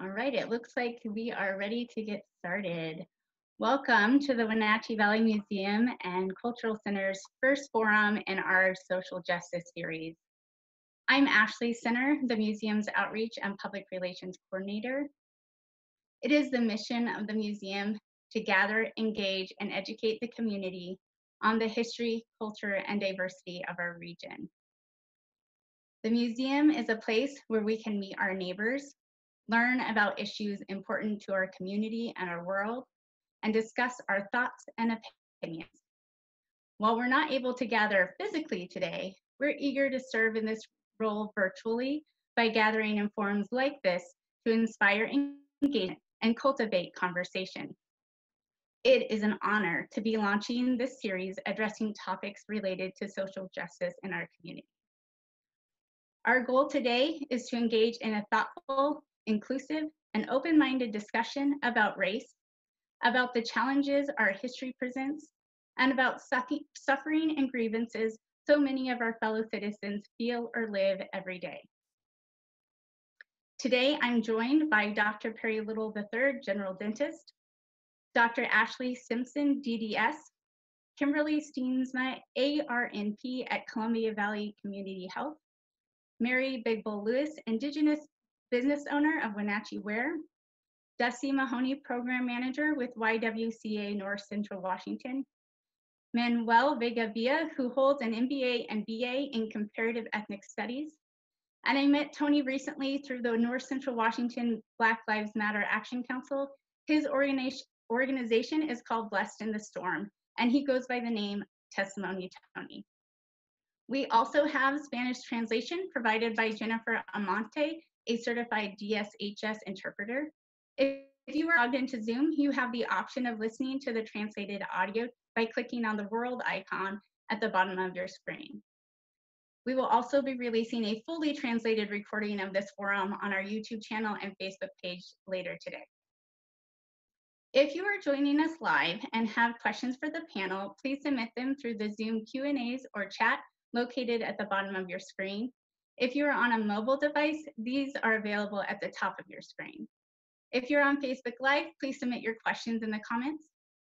All right, it looks like we are ready to get started. Welcome to the Wenatchee Valley Museum and Cultural Center's first forum in our social justice series. I'm Ashley Center, the museum's outreach and public relations coordinator. It is the mission of the museum to gather, engage, and educate the community on the history, culture, and diversity of our region. The museum is a place where we can meet our neighbors, learn about issues important to our community and our world, and discuss our thoughts and opinions. While we're not able to gather physically today, we're eager to serve in this role virtually by gathering in forums like this to inspire engagement and cultivate conversation. It is an honor to be launching this series addressing topics related to social justice in our community. Our goal today is to engage in a thoughtful, inclusive, and open-minded discussion about race, about the challenges our history presents, and about suffering and grievances so many of our fellow citizens feel or live every day. Today, I'm joined by Dr. Perry Little III, General Dentist, Dr. Ashley Simpson, D.D.S, Kimberly Steensma, ARNP at Columbia Valley Community Health, Mary Big Bull Lewis, Indigenous business owner of Wenatchee Wear, Dusti Mahoney, program manager with YWCA North Central Washington, Manuel Vega-Villa, who holds an MBA and BA in Comparative Ethnic Studies, and I met Tony recently through the North Central Washington Black Lives Matter Action Council. His organization is called Blessed in the Storm, and he goes by the name Testimony Tony. We also have Spanish translation provided by Jennifer Amante, a certified DSHS interpreter. If you are logged into Zoom, you have the option of listening to the translated audio by clicking on the world icon at the bottom of your screen. We will also be releasing a fully translated recording of this forum on our YouTube channel and Facebook page later today. If you are joining us live and have questions for the panel, please submit them through the Zoom Q&As or chat located at the bottom of your screen. If you are on a mobile device, these are available at the top of your screen. If you're on Facebook Live, please submit your questions in the comments.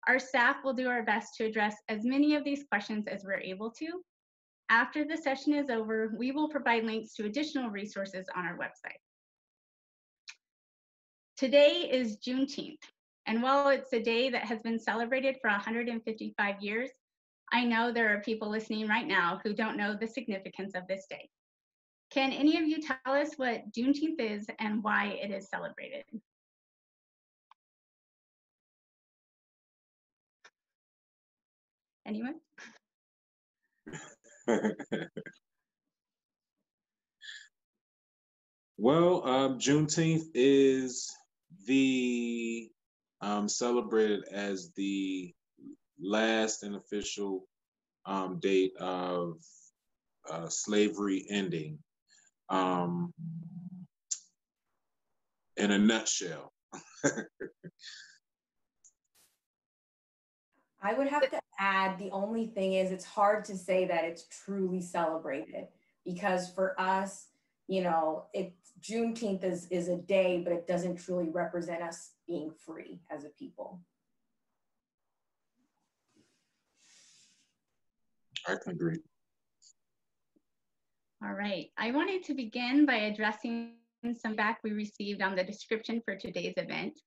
Our staff will do our best to address as many of these questions as we're able to. After the session is over, we will provide links to additional resources on our website. Today is Juneteenth, and while it's a day that has been celebrated for 155 years, I know there are people listening right now who don't know the significance of this day. Can any of you tell us what Juneteenth is and why it is celebrated? Anyone? Well, Juneteenth is the celebrated as the last and official date of slavery ending. In a nutshell. I would have to add, the only thing is it's hard to say that it's truly celebrated, because for us, you know, Juneteenth is a day, but it doesn't truly represent us being free as a people. I can agree. All right, I wanted to begin by addressing some feedback we received on the description for today's event.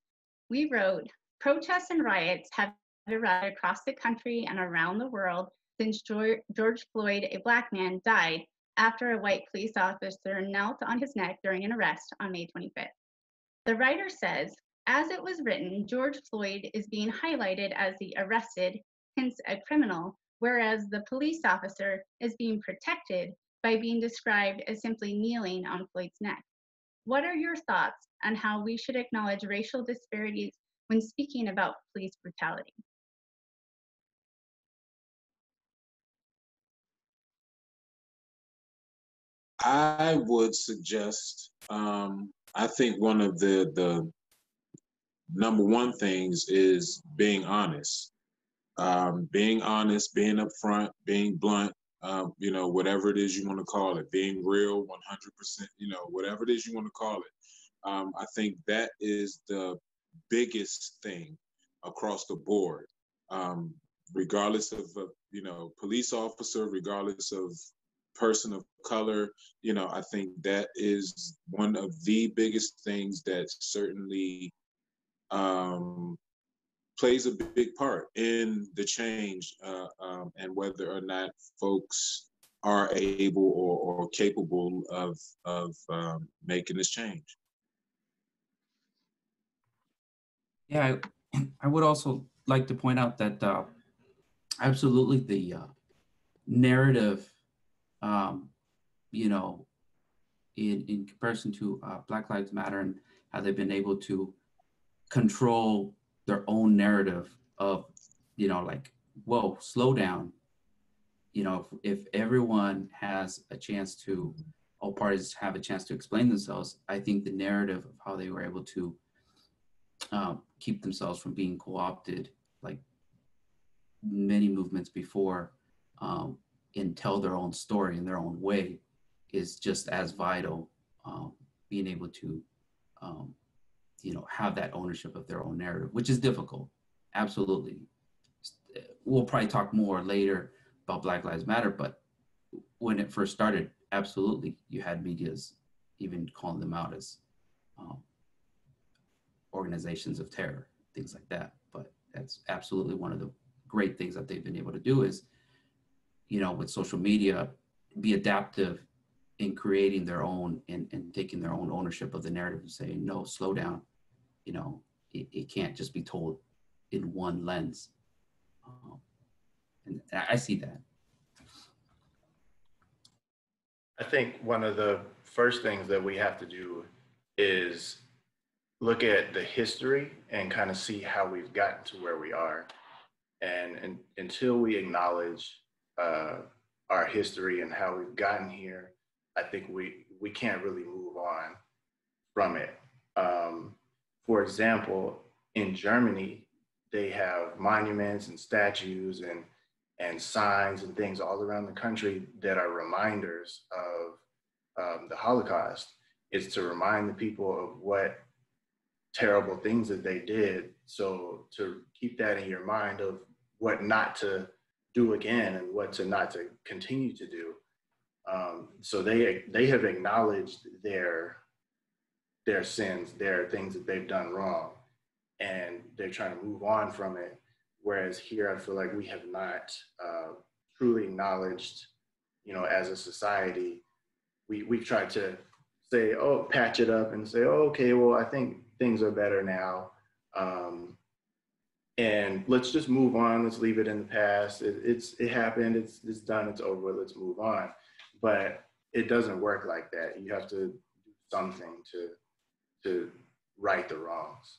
We wrote, protests and riots have erupted across the country and around the world since George Floyd, a Black man, died after a white police officer knelt on his neck during an arrest on May 25th. The writer says, as it was written, George Floyd is being highlighted as the arrested, hence a criminal, whereas the police officer is being protected by being described as simply kneeling on Floyd's neck. What are your thoughts on how we should acknowledge racial disparities when speaking about police brutality? I would suggest, I think one of the number one things is being honest. Being honest, being upfront, being blunt, you know, whatever it is you want to call it, being real, 100%, you know, whatever it is you want to call it. I think that is the biggest thing across the board, regardless of, police officer, regardless of person of color. I think that is one of the biggest things that certainly plays a big part in the change, and whether or not folks are able or capable of making this change. Yeah, I would also like to point out that absolutely the narrative, in comparison to Black Lives Matter and how they've been able to control their own narrative of, like, whoa, slow down. If everyone has a chance to, all parties have a chance to explain themselves, I think the narrative of how they were able to keep themselves from being co-opted, like many movements before, and tell their own story in their own way, is just as vital. Being able to, have that ownership of their own narrative, which is difficult. Absolutely. We'll probably talk more later about Black Lives Matter, but when it first started, absolutely, you had medias even calling them out as organizations of terror, things like that. But that's absolutely one of the great things that they've been able to do is, with social media, be adaptive in creating their own and taking their own ownership of the narrative and saying, no, slow down. It can't just be told in one lens. And I see that. I think one of the first things that we have to do is look at the history and kind of see how we've gotten to where we are. And until we acknowledge our history and how we've gotten here, I think we can't really move on from it. For example, in Germany, they have monuments and statues and signs and things all around the country that are reminders of the Holocaust. It's to remind the people of what terrible things that they did. So to keep that in your mind of what not to do again and what to not to continue to do. So they have acknowledged their sins, their things that they've done wrong, and they're trying to move on from it. Whereas here, I feel like we have not truly acknowledged, as a society, we've tried to say, oh, patch it up and say, oh, okay, well, I think things are better now. And let's just move on. Let's leave it in the past. It happened. It's done. It's over. Let's move on. But it doesn't work like that. You have to do something to right the wrongs.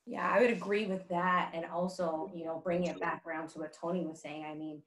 Yeah, I would agree with that. And also, bringing it back around to what Tony was saying. I mean,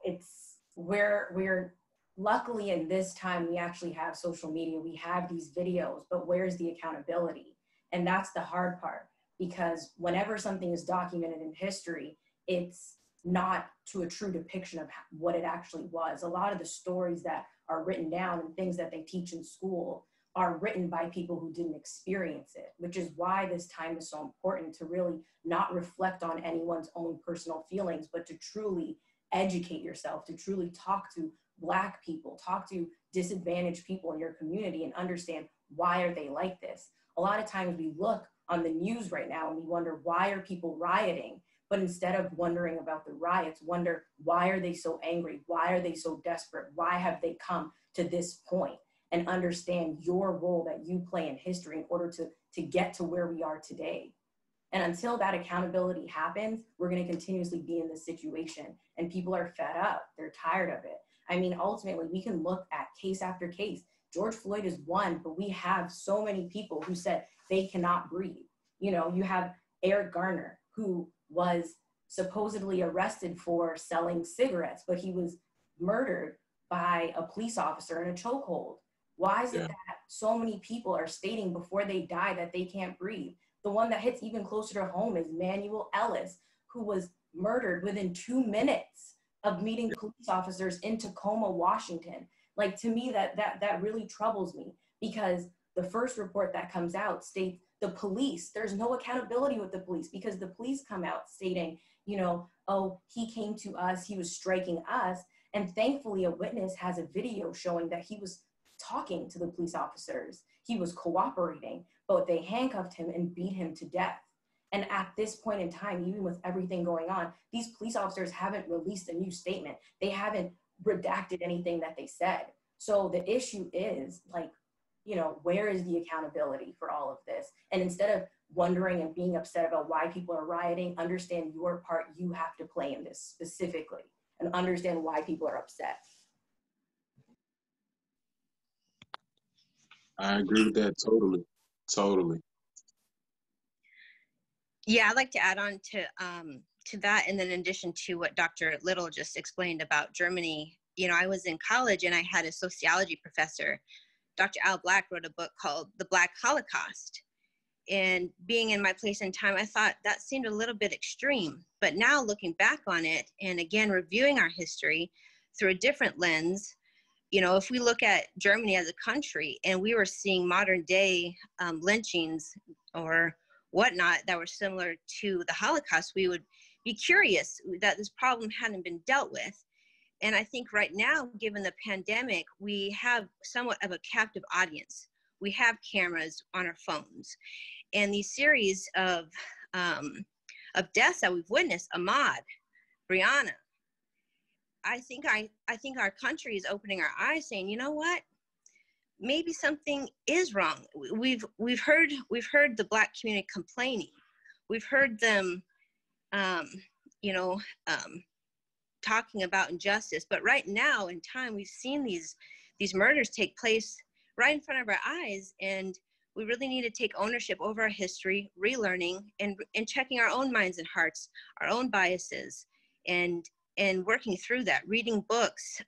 it's we're luckily in this time, we actually have social media, we have these videos, but where's the accountability? And that's the hard part, because whenever something is documented in history, it's not to a true depiction of what it actually was. A lot of the stories that are written down and things that they teach in school are written by people who didn't experience it, which is why this time is so important, to really not reflect on anyone's own personal feelings, but to truly educate yourself, to truly talk to Black people, talk to disadvantaged people in your community and understand, why are they like this? A lot of times we look on the news right now and we wonder, why are people rioting? But instead of wondering about the riots, wonder, why are they so angry? Why are they so desperate? Why have they come to this point? And understand your role that you play in history in order to get to where we are today. And until that accountability happens, we're going to continuously be in this situation, and people are fed up. They're tired of it. I mean, ultimately, we can look at case after case. George Floyd is one, but we have so many people who said they cannot breathe. You have Eric Garner, who was supposedly arrested for selling cigarettes, but he was murdered by a police officer in a chokehold. Why is it that so many people are stating before they die that they can't breathe? The one that hits even closer to home is Manuel Ellis, who was murdered within 2 minutes of meeting police officers in Tacoma, Washington. Like, to me, that really troubles me, because the first report that comes out states the police, there's no accountability with the police, because the police come out stating, you know, oh, he came to us, he was striking us. And thankfully, a witness has a video showing that he was talking to the police officers. He was cooperating, but they handcuffed him and beat him to death. And at this point in time, even with everything going on, these police officers haven't released a new statement. They haven't redacted anything that they said. So the issue is, like, you know, where is the accountability for all of this? And instead of wondering and being upset about why people are rioting, understand your part you have to play in this specifically, and understand why people are upset. I agree with that totally. Totally. Yeah, I'd like to add on to that, and then in addition to what Dr. Little just explained about Germany, you know, I was in college and I had a sociology professor, Dr. Al Black, wrote a book called The Black Holocaust. And being in my place and time, I thought that seemed a little bit extreme. But now looking back on it, and again, reviewing our history through a different lens, you know, if we look at Germany as a country and we were seeing modern day lynchings or whatnot that were similar to the Holocaust, we would be curious that this problem hadn't been dealt with. And I think right now, given the pandemic, we have somewhat of a captive audience. We have cameras on our phones, and these series of deaths that we've witnessed, Ahmaud, Brianna, I think our country is opening our eyes, saying, you know what, maybe something is wrong. We've heard the Black community complaining. We've heard them, talking about injustice. But right now in time, we've seen these murders take place right in front of our eyes, and we really need to take ownership over our history, relearning and checking our own minds and hearts, our own biases, and working through that, reading books,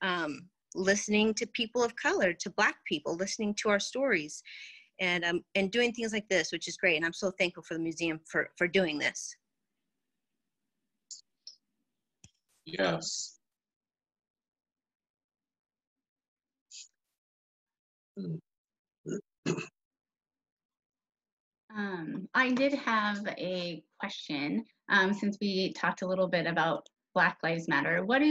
listening to people of color, to Black people, listening to our stories, and doing things like this, which is great. And I'm so thankful for the museum for doing this. Yes. I did have a question, since we talked a little bit about Black Lives Matter. Why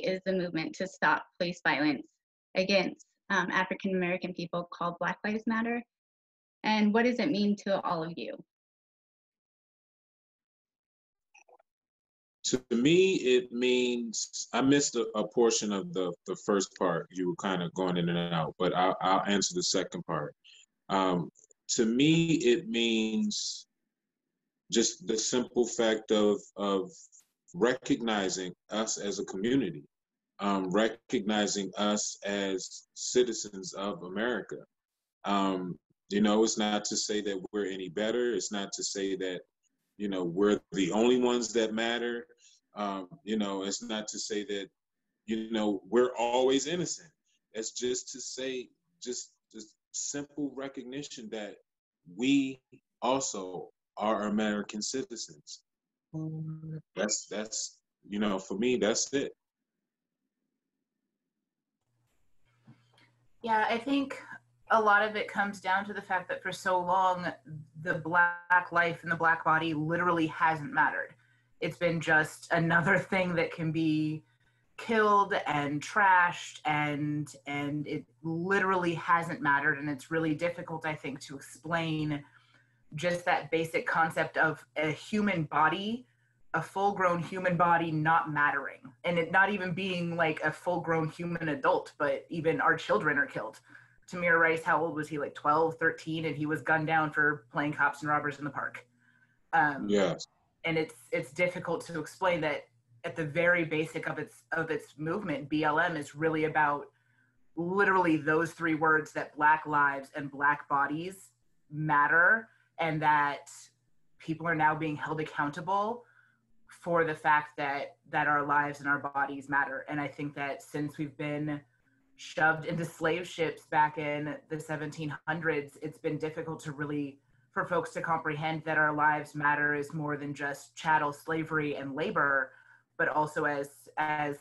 is the movement to stop police violence against African American people called Black Lives Matter? And what does it mean to all of you? To me, it means, I missed a portion of the first part. You were kind of going in and out, but I'll answer the second part. To me, it means just the simple fact of recognizing us as a community, recognizing us as citizens of America. You know, it's not to say that we're any better. It's not to say that, you know, we're the only ones that matter. You know, it's not to say that, you know, we're always innocent. It's just to say, just simple recognition that we also are American citizens. That's you know, for me, that's it. Yeah, I think a lot of it comes down to the fact that for so long, the Black life and the Black body literally hasn't mattered. It's been just another thing that can be killed and trashed, and it literally hasn't mattered. And it's really difficult, I think, to explain just that basic concept of a human body, a full-grown human body not mattering, and it not even being like a full-grown human adult, but even our children are killed. Tamir Rice, how old was he? Like 12, 13, and he was gunned down for playing cops and robbers in the park. Yes. And it's difficult to explain that at the very basic of its movement, BLM is really about literally those three words, that Black lives and Black bodies matter, and that people are now being held accountable for the fact that our lives and our bodies matter. And I think that since we've been shoved into slave ships back in the 1700s, it's been difficult to really, for folks to comprehend that our lives matter is more than just chattel slavery and labor, but also as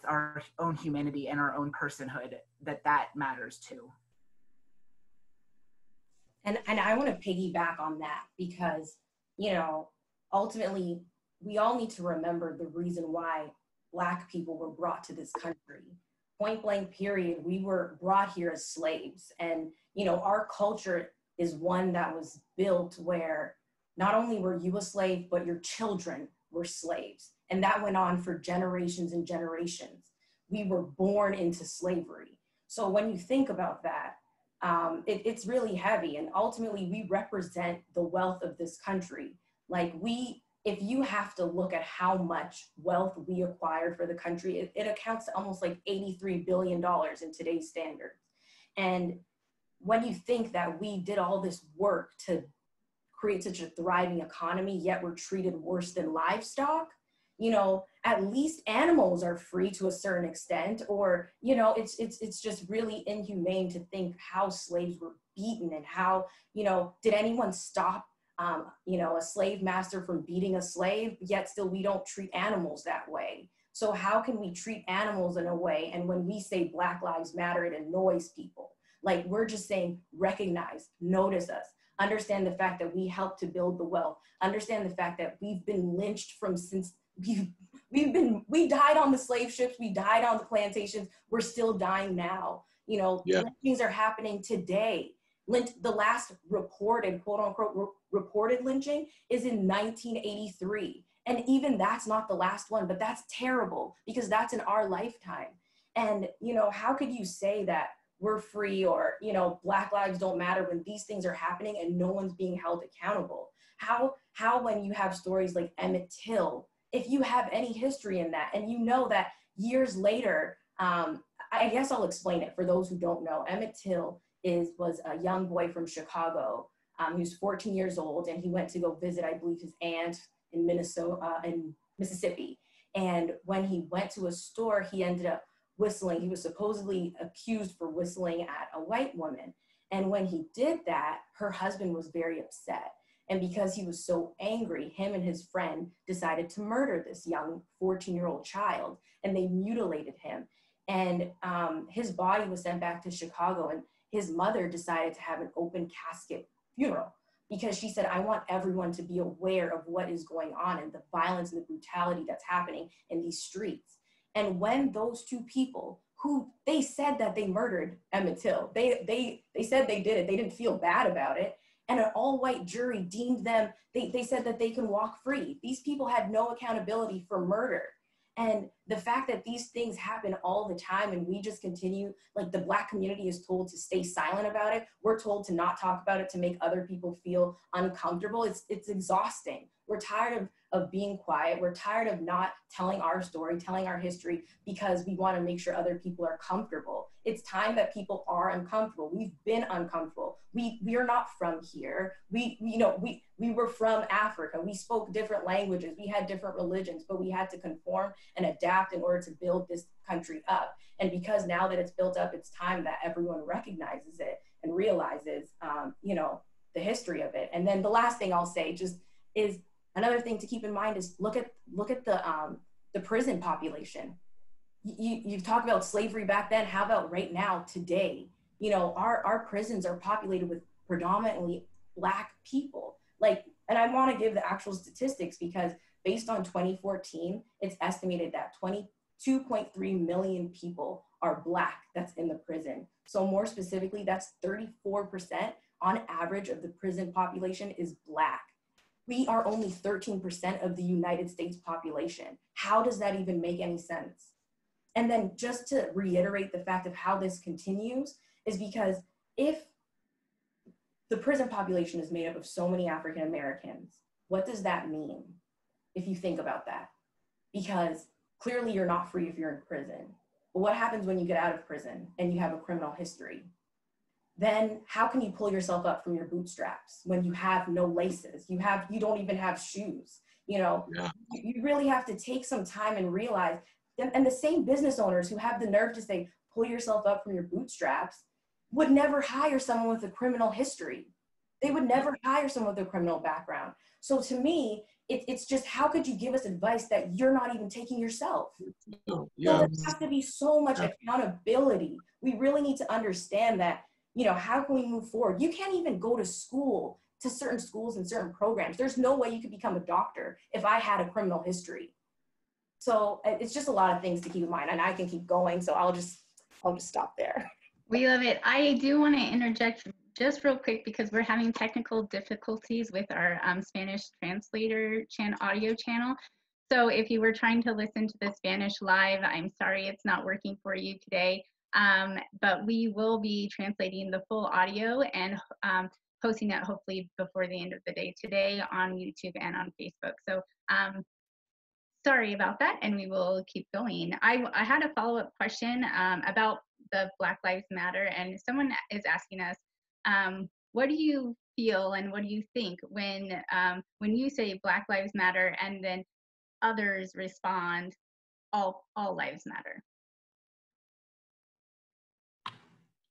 our own humanity and our own personhood, that matters too. And I want to piggyback on that because, you know, ultimately we all need to remember the reason why Black people were brought to this country. Point blank period, we were brought here as slaves. And, you know, our culture is one that was built where not only were you a slave, but your children were slaves. And that went on for generations and generations. We were born into slavery. So when you think about that, it's really heavy. And ultimately we represent the wealth of this country. Like if you have to look at how much wealth we acquired for the country, it accounts to almost like $83 billion in today's standards. And when you think that we did all this work to create such a thriving economy, yet we're treated worse than livestock, you know, at least animals are free to a certain extent, or, you know, it's just really inhumane to think how slaves were beaten and how, you know, did anyone stop, you know, a slave master from beating a slave, yet still we don't treat animals that way. So how can we treat animals in a way? And when we say Black Lives Matter, it annoys people. Like we're just saying, recognize, notice us, understand the fact that we helped to build the wealth, understand the fact that we've been lynched from since we died on the slave ships, we died on the plantations, we're still dying now. You know, lynchings are happening today. The last reported, quote unquote, reported lynching is in 1983. And even that's not the last one, but that's terrible because that's in our lifetime. And, you know, how could you say that we're free or, you know, Black lives don't matter when these things are happening and no one's being held accountable? How when you have stories like Emmett Till, if you have any history in that, and you know that years later, I guess I'll explain it for those who don't know. Emmett Till was a young boy from Chicago. He was 14 years old, and he went to go visit, I believe, his aunt in Mississippi. And when he went to a store, he ended up whistling. He was supposedly accused for whistling at a white woman. And when he did that, her husband was very upset. And because he was so angry, him and his friend decided to murder this young 14-year-old child, and they mutilated him. And his body was sent back to Chicago, and his mother decided to have an open casket funeral because she said, I want everyone to be aware of what is going on and the violence and the brutality that's happening in these streets. And when those two people who they said that they murdered Emmett Till, they said they did it, they didn't feel bad about it. And an all-white jury deemed them, they said that they can walk free. These people had no accountability for murder. And the fact that these things happen all the time and we just continue, like the Black community is told to stay silent about it. We're told to not talk about it to make other people feel uncomfortable. It's exhausting. We're tired of being quiet. We're tired of not telling our story, telling our history because we want to make sure other people are comfortable. It's time that people are uncomfortable. We've been uncomfortable. We are not from here. We were from Africa. We spoke different languages. We had different religions, but we had to conform and adapt in order to build this country up. And because now that it's built up, it's time that everyone recognizes it and realizes, the history of it. And then the last thing I'll say just is another thing to keep in mind is look at the prison population. You've talked about slavery back then. How about right now, today? You know, our prisons are populated with predominantly Black people. And I want to give the actual statistics because based on 2014, it's estimated that 22.3 million people are Black that's in the prison. So more specifically, that's 34% on average of the prison population is Black. We are only 13% of the United States population. How does that even make any sense? And then just to reiterate the fact of how this continues is because if the prison population is made up of so many African Americans, what does that mean if you think about that? Because clearly you're not free if you're in prison. But what happens when you get out of prison and you have a criminal history? Then how can you pull yourself up from your bootstraps when you have no laces? You don't even have shoes. You really have to take some time and realize, and the same business owners who have the nerve to say, pull yourself up from your bootstraps, would never hire someone with a criminal history. They would never hire someone with a criminal background. So to me, it's just, how could you give us advice that you're not even taking yourself? No, So yeah. there has to be so much accountability. We really need to understand that, you know, how can we move forward? You can't even go to school, to certain schools and certain programs. There's no way you could become a doctor if I had a criminal history. So it's just a lot of things to keep in mind, and I can keep going. So I'll just stop there. We love it. I do want to interject just real quick because we're having technical difficulties with our Spanish translator audio channel. So if you were trying to listen to the Spanish live, I'm sorry it's not working for you today. But we will be translating the full audio and posting it hopefully before the end of the day today on YouTube and on Facebook. So sorry about that, and we will keep going. I had a follow-up question about the Black Lives Matter, and someone is asking us, what do you feel and what do you think when you say Black Lives Matter and then others respond, all lives matter?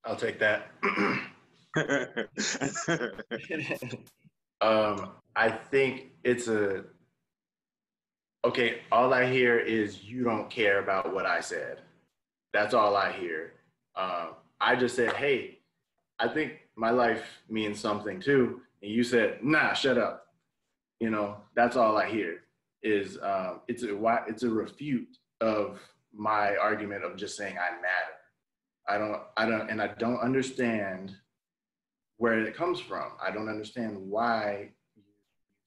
I'll take that. I think it's okay, all I hear is you don't care about what I said. That's all I hear. I just said, hey, I think my life means something too. And you said, nah, shut up. You know, that's all I hear is it's a refute of my argument of just saying I matter. I don't understand where it comes from. I don't understand why you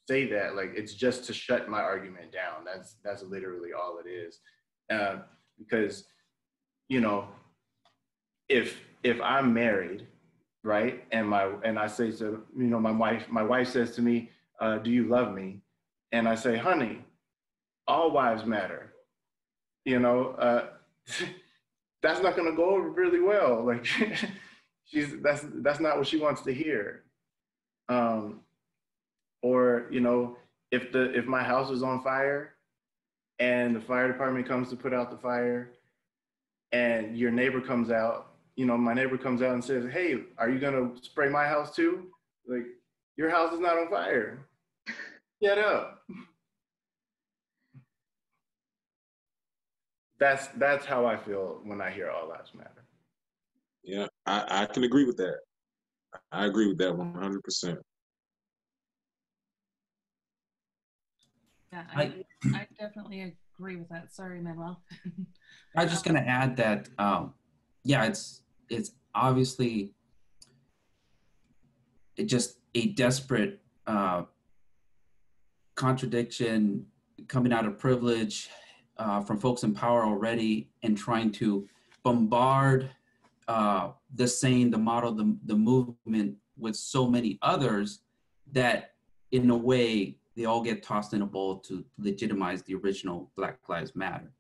say that. Like, it's just to shut my argument down. That's literally all it is. Because, you know, if I'm married, right, and I say to, you know, my wife says to me, do you love me? And I say, honey, all wives matter. You know, that's not going to go over really well. Like, that's not what she wants to hear. Or, you know, if my house is on fire and the fire department comes to put out the fire and your neighbor comes out, you know, my neighbor comes out and says, hey, are you going to spray my house too? Like, your house is not on fire. Get up. That's how I feel when I hear all lives matter. Yeah, I can agree with that. I agree with that 100%. Yeah, I definitely agree with that. Sorry, Manuel. I was just going to add that, yeah, it's obviously just a desperate contradiction coming out of privilege from folks in power already, and trying to bombard the saying, the model, the movement with so many others that in a way they all get tossed in a bowl to legitimize the original Black Lives Matter.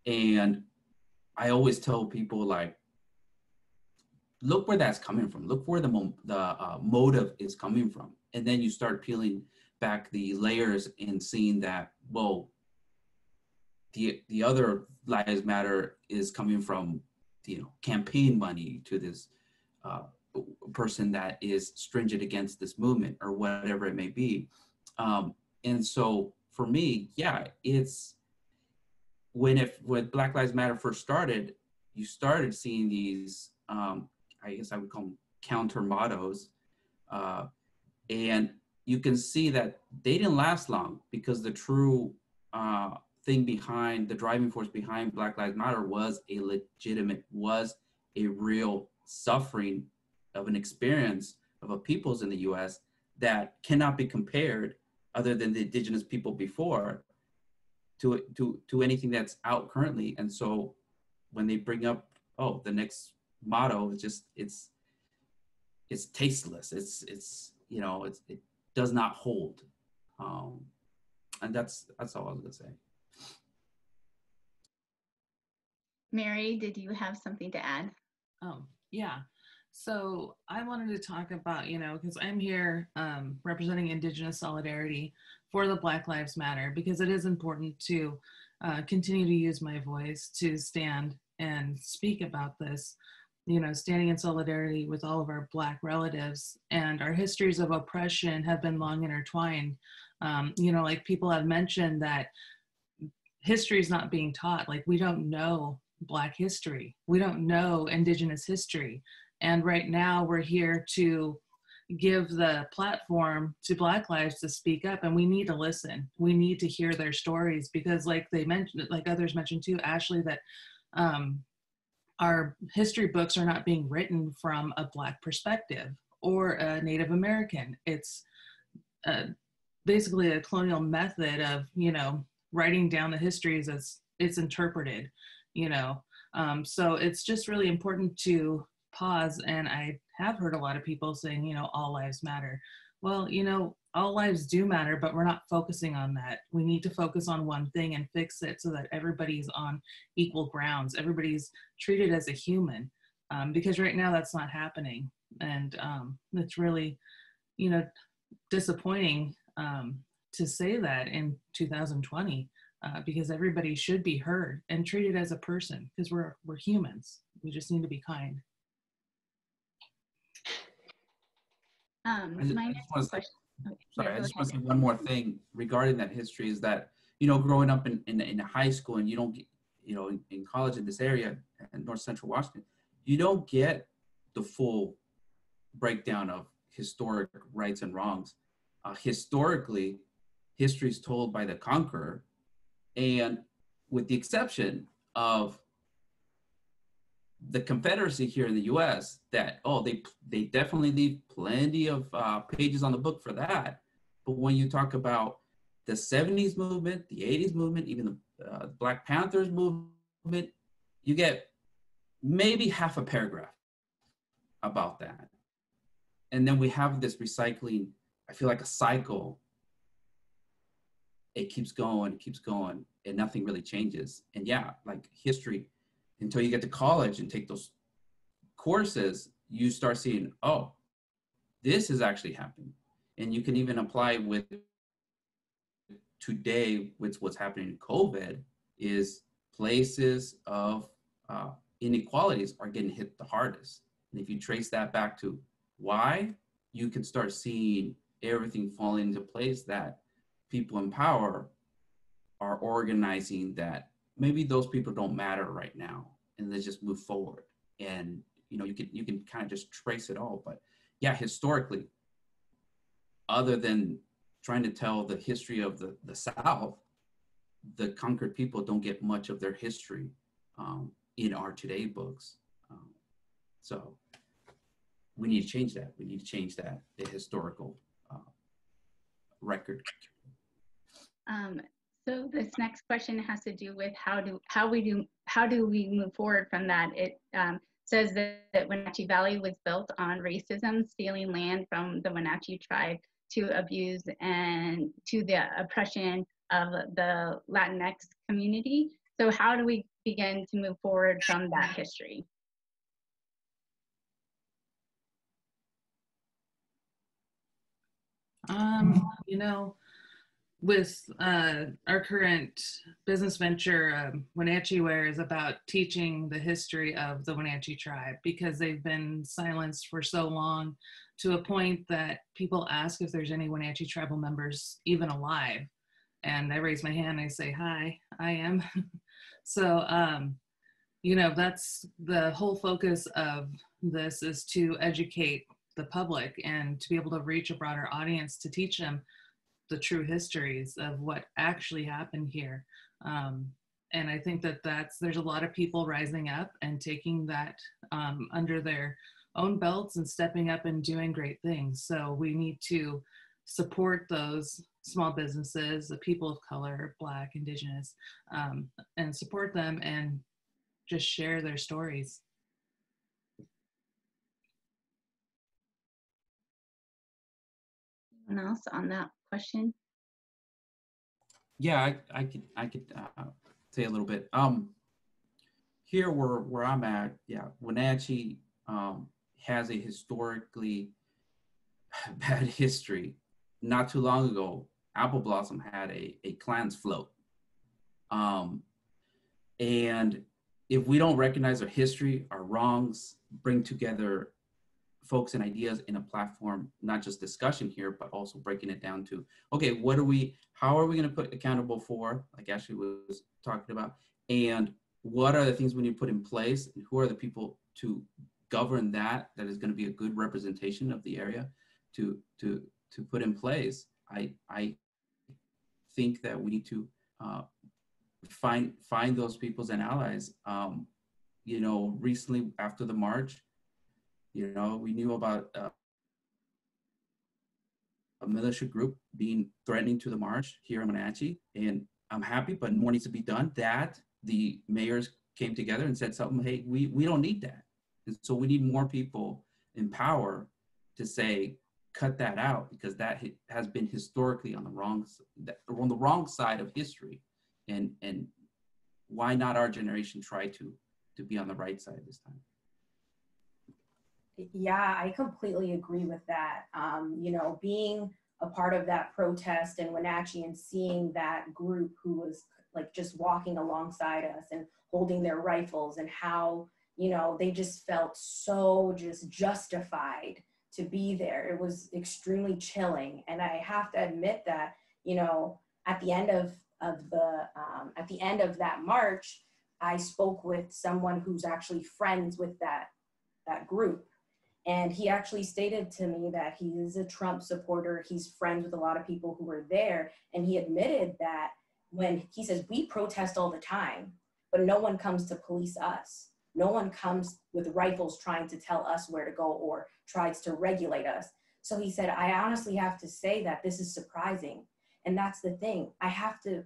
And I always tell people, like, look where that's coming from. Look where the motive is coming from. And then you start peeling back the layers and seeing that, well, the other Lives Matter is coming from, you know, campaign money to this person that is stringent against this movement or whatever it may be. And so for me, yeah, it's when Black Lives Matter first started, you started seeing these, I guess I would call them counter mottos. And you can see that they didn't last long, because the true thing behind, the driving force behind Black Lives Matter was a real suffering of an experience of a peoples in the US that cannot be compared, other than the indigenous people before, to anything that's out currently. And so when they bring up, oh, the next motto, it's just, it's tasteless. It's you know, it does not hold. And that's all I was gonna say. Mary, did you have something to add? Oh, yeah. So I wanted to talk about, you know, because I'm here representing Indigenous solidarity for the Black Lives Matter, because it is important to continue to use my voice to stand and speak about this, you know, standing in solidarity with all of our Black relatives. And our histories of oppression have been long intertwined You know, like people have mentioned that history is not being taught. Like we don't know Black history. We don't know Indigenous history. And right now we're here to give the platform to Black lives to speak up, and we need to listen. We need to hear their stories, because like they mentioned, like others mentioned too, Ashley, that our history books are not being written from a Black perspective or a Native American. It's basically a colonial method of, you know, writing down the histories as it's interpreted, you know. So it's just really important to pause. And I have heard a lot of people saying, you know, all lives matter. Well, you know, all lives do matter, but we're not focusing on that. We need to focus on one thing and fix it so that everybody's on equal grounds. Everybody's treated as a human, because right now that's not happening. And it's really, you know, disappointing to say that in 2020, because everybody should be heard and treated as a person, because we're humans. We just need to be kind. My next question. Sorry, I just want to say one more thing regarding that history is that, you know, growing up in high school, and you don't get, you know, in college in this area, in North Central Washington, you don't get the full breakdown of historic rights and wrongs. Historically, history is told by the conqueror, and with the exception of the Confederacy here in the U.S., that, oh, they definitely leave plenty of pages on the book for that. But when you talk about the 70s movement, the 80s movement, even the Black Panthers movement, you get maybe half a paragraph about that. And then we have this recycling, I feel like a cycle. It keeps going, and nothing really changes. And yeah, like history, until you get to college and take those courses, you start seeing, oh, this is actually happening. And you can even apply with today with what's happening in COVID, is places of inequalities are getting hit the hardest. And if you trace that back to why, you can start seeing everything falling into place, that people in power are organizing that maybe those people don't matter right now, and they just move forward. And you know, you can kind of just trace it all. But yeah, historically, other than trying to tell the history of the South, the conquered people don't get much of their history in our today books. So we need to change that. We need to change that, the historical record. So this next question has to do with how do we move forward from that? It says that Wenatchee Valley was built on racism, stealing land from the Wenatchee tribe to abuse and to the oppression of the Latinx community. So how do we begin to move forward from that history? You know, with our current business venture, Wenatchee Wear is about teaching the history of the Wenatchee tribe, because they've been silenced for so long, to a point that people ask if there's any Wenatchee tribal members even alive. And I raise my hand and I say, hi, I am. So, you know, that's the whole focus of this, is to educate the public and to be able to reach a broader audience, to teach them the true histories of what actually happened here. And I think that there's a lot of people rising up and taking that under their own belts and stepping up and doing great things. So we need to support those small businesses, the people of color, Black, Indigenous, and support them and just share their stories. Anyone else on that question? Yeah, I could say a little bit. Here where I'm at, yeah, Wenatchee has a historically bad history. Not too long ago, Apple Blossom had a Klans float. And if we don't recognize our history, our wrongs, bring together folks and ideas in a platform, not just discussion here, but also breaking it down to, okay, how are we going to put accountable for, like Ashley was talking about, and what are the things we need to put in place, and who are the people to govern that is going to be a good representation of the area to put in place. I think that we need to find those peoples and allies. You know, recently after the march, you know, we knew about a militia group threatening to the march here in Wenatchee, and I'm happy, but more needs to be done. That the mayors came together and said something, hey, we don't need that. And so we need more people in power to say, cut that out, because that has been historically on the wrong side of history. And why not our generation try to be on the right side this time? Yeah, I completely agree with that. You know, being a part of that protest in Wenatchee and seeing that group who was like just walking alongside us and holding their rifles, and how, you know, they just felt so just justified to be there. It was extremely chilling. And I have to admit that, you know, at the end of that march, I spoke with someone who's actually friends with that group. And he actually stated to me that he is a Trump supporter. He's friends with a lot of people who were there. And he admitted that when he says, we protest all the time, but no one comes to police us. No one comes with rifles trying to tell us where to go or tries to regulate us. So he said, I honestly have to say that this is surprising. And that's the thing. I have to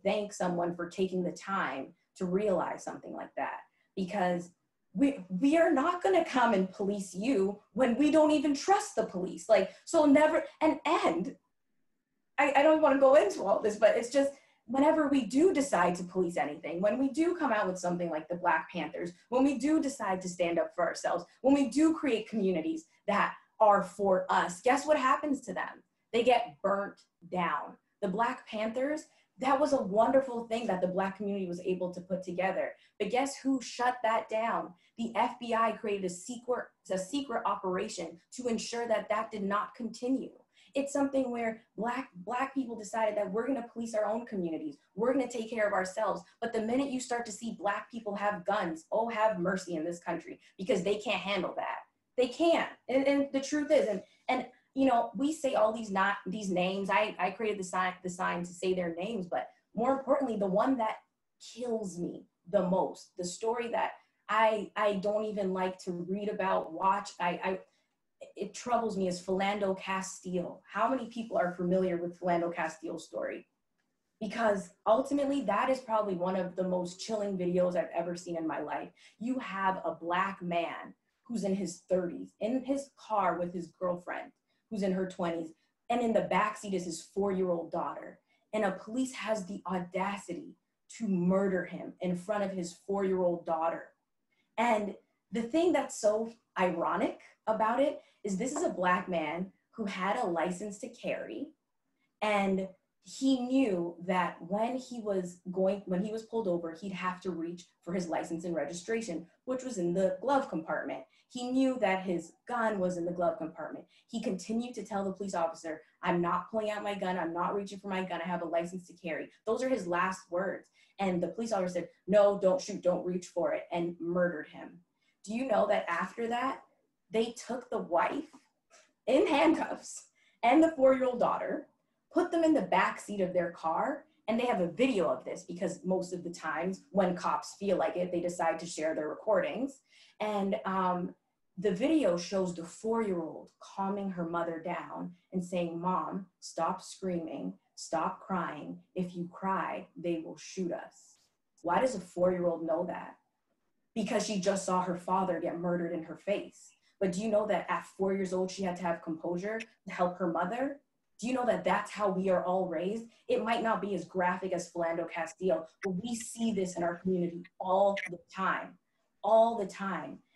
thank someone for taking the time to realize something like that, because we are not going to come and police you when we don't even trust the police. Like, so never, and I don't want to go into all this, but it's just, whenever we do decide to police anything, when we do come out with something like the Black Panthers, when we do decide to stand up for ourselves, when we do create communities that are for us, guess what happens to them? They get burnt down. The Black Panthers, that was a wonderful thing that the Black community was able to put together. But guess who shut that down? The FBI created a secret operation to ensure that that did not continue. It's something where black people decided that we're gonna police our own communities. We're gonna take care of ourselves. But the minute you start to see Black people have guns, oh, have mercy in this country, because they can't handle that. They can't. And the truth is, and you know, we say all these names. I created the sign to say their names, but more importantly, the one that kills me the most, the story that I don't even like to read about, watch, it troubles me, is Philando Castile. How many people are familiar with Philando Castile's story? Because ultimately, that is probably one of the most chilling videos I've ever seen in my life. You have a Black man who's in his 30s, in his car with his girlfriend, who's in her 20s, and in the backseat is his 4-year-old daughter. And a police has the audacity to murder him in front of his 4-year-old daughter. And the thing that's so ironic about it is this is a Black man who had a license to carry, and he knew that when he was pulled over, he'd have to reach for his license and registration, which was in the glove compartment. He knew that his gun was in the glove compartment. He continued to tell the police officer, I'm not pulling out my gun, I'm not reaching for my gun, I have a license to carry. Those are his last words. And the police officer said, no, don't shoot, don't reach for it, and murdered him. Do you know that after that, they took the wife in handcuffs and the 4-year-old daughter, put them in the back seat of their car, and they have a video of this, because most of the times when cops feel like it, they decide to share their recordings. And the video shows the 4-year-old calming her mother down and saying, Mom, stop screaming, stop crying. If you cry, they will shoot us. Why does a 4-year-old know that? Because she just saw her father get murdered in her face. But do you know that at 4 years old, she had to have composure to help her mother? Do you know that that's how we are all raised? It might not be as graphic as Philando Castile, but we see this in our community all the time.